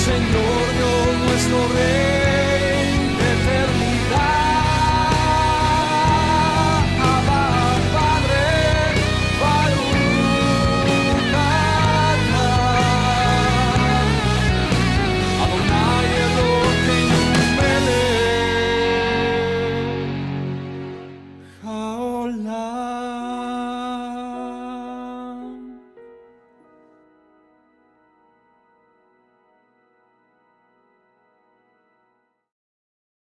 Señor Dios nuestro Rey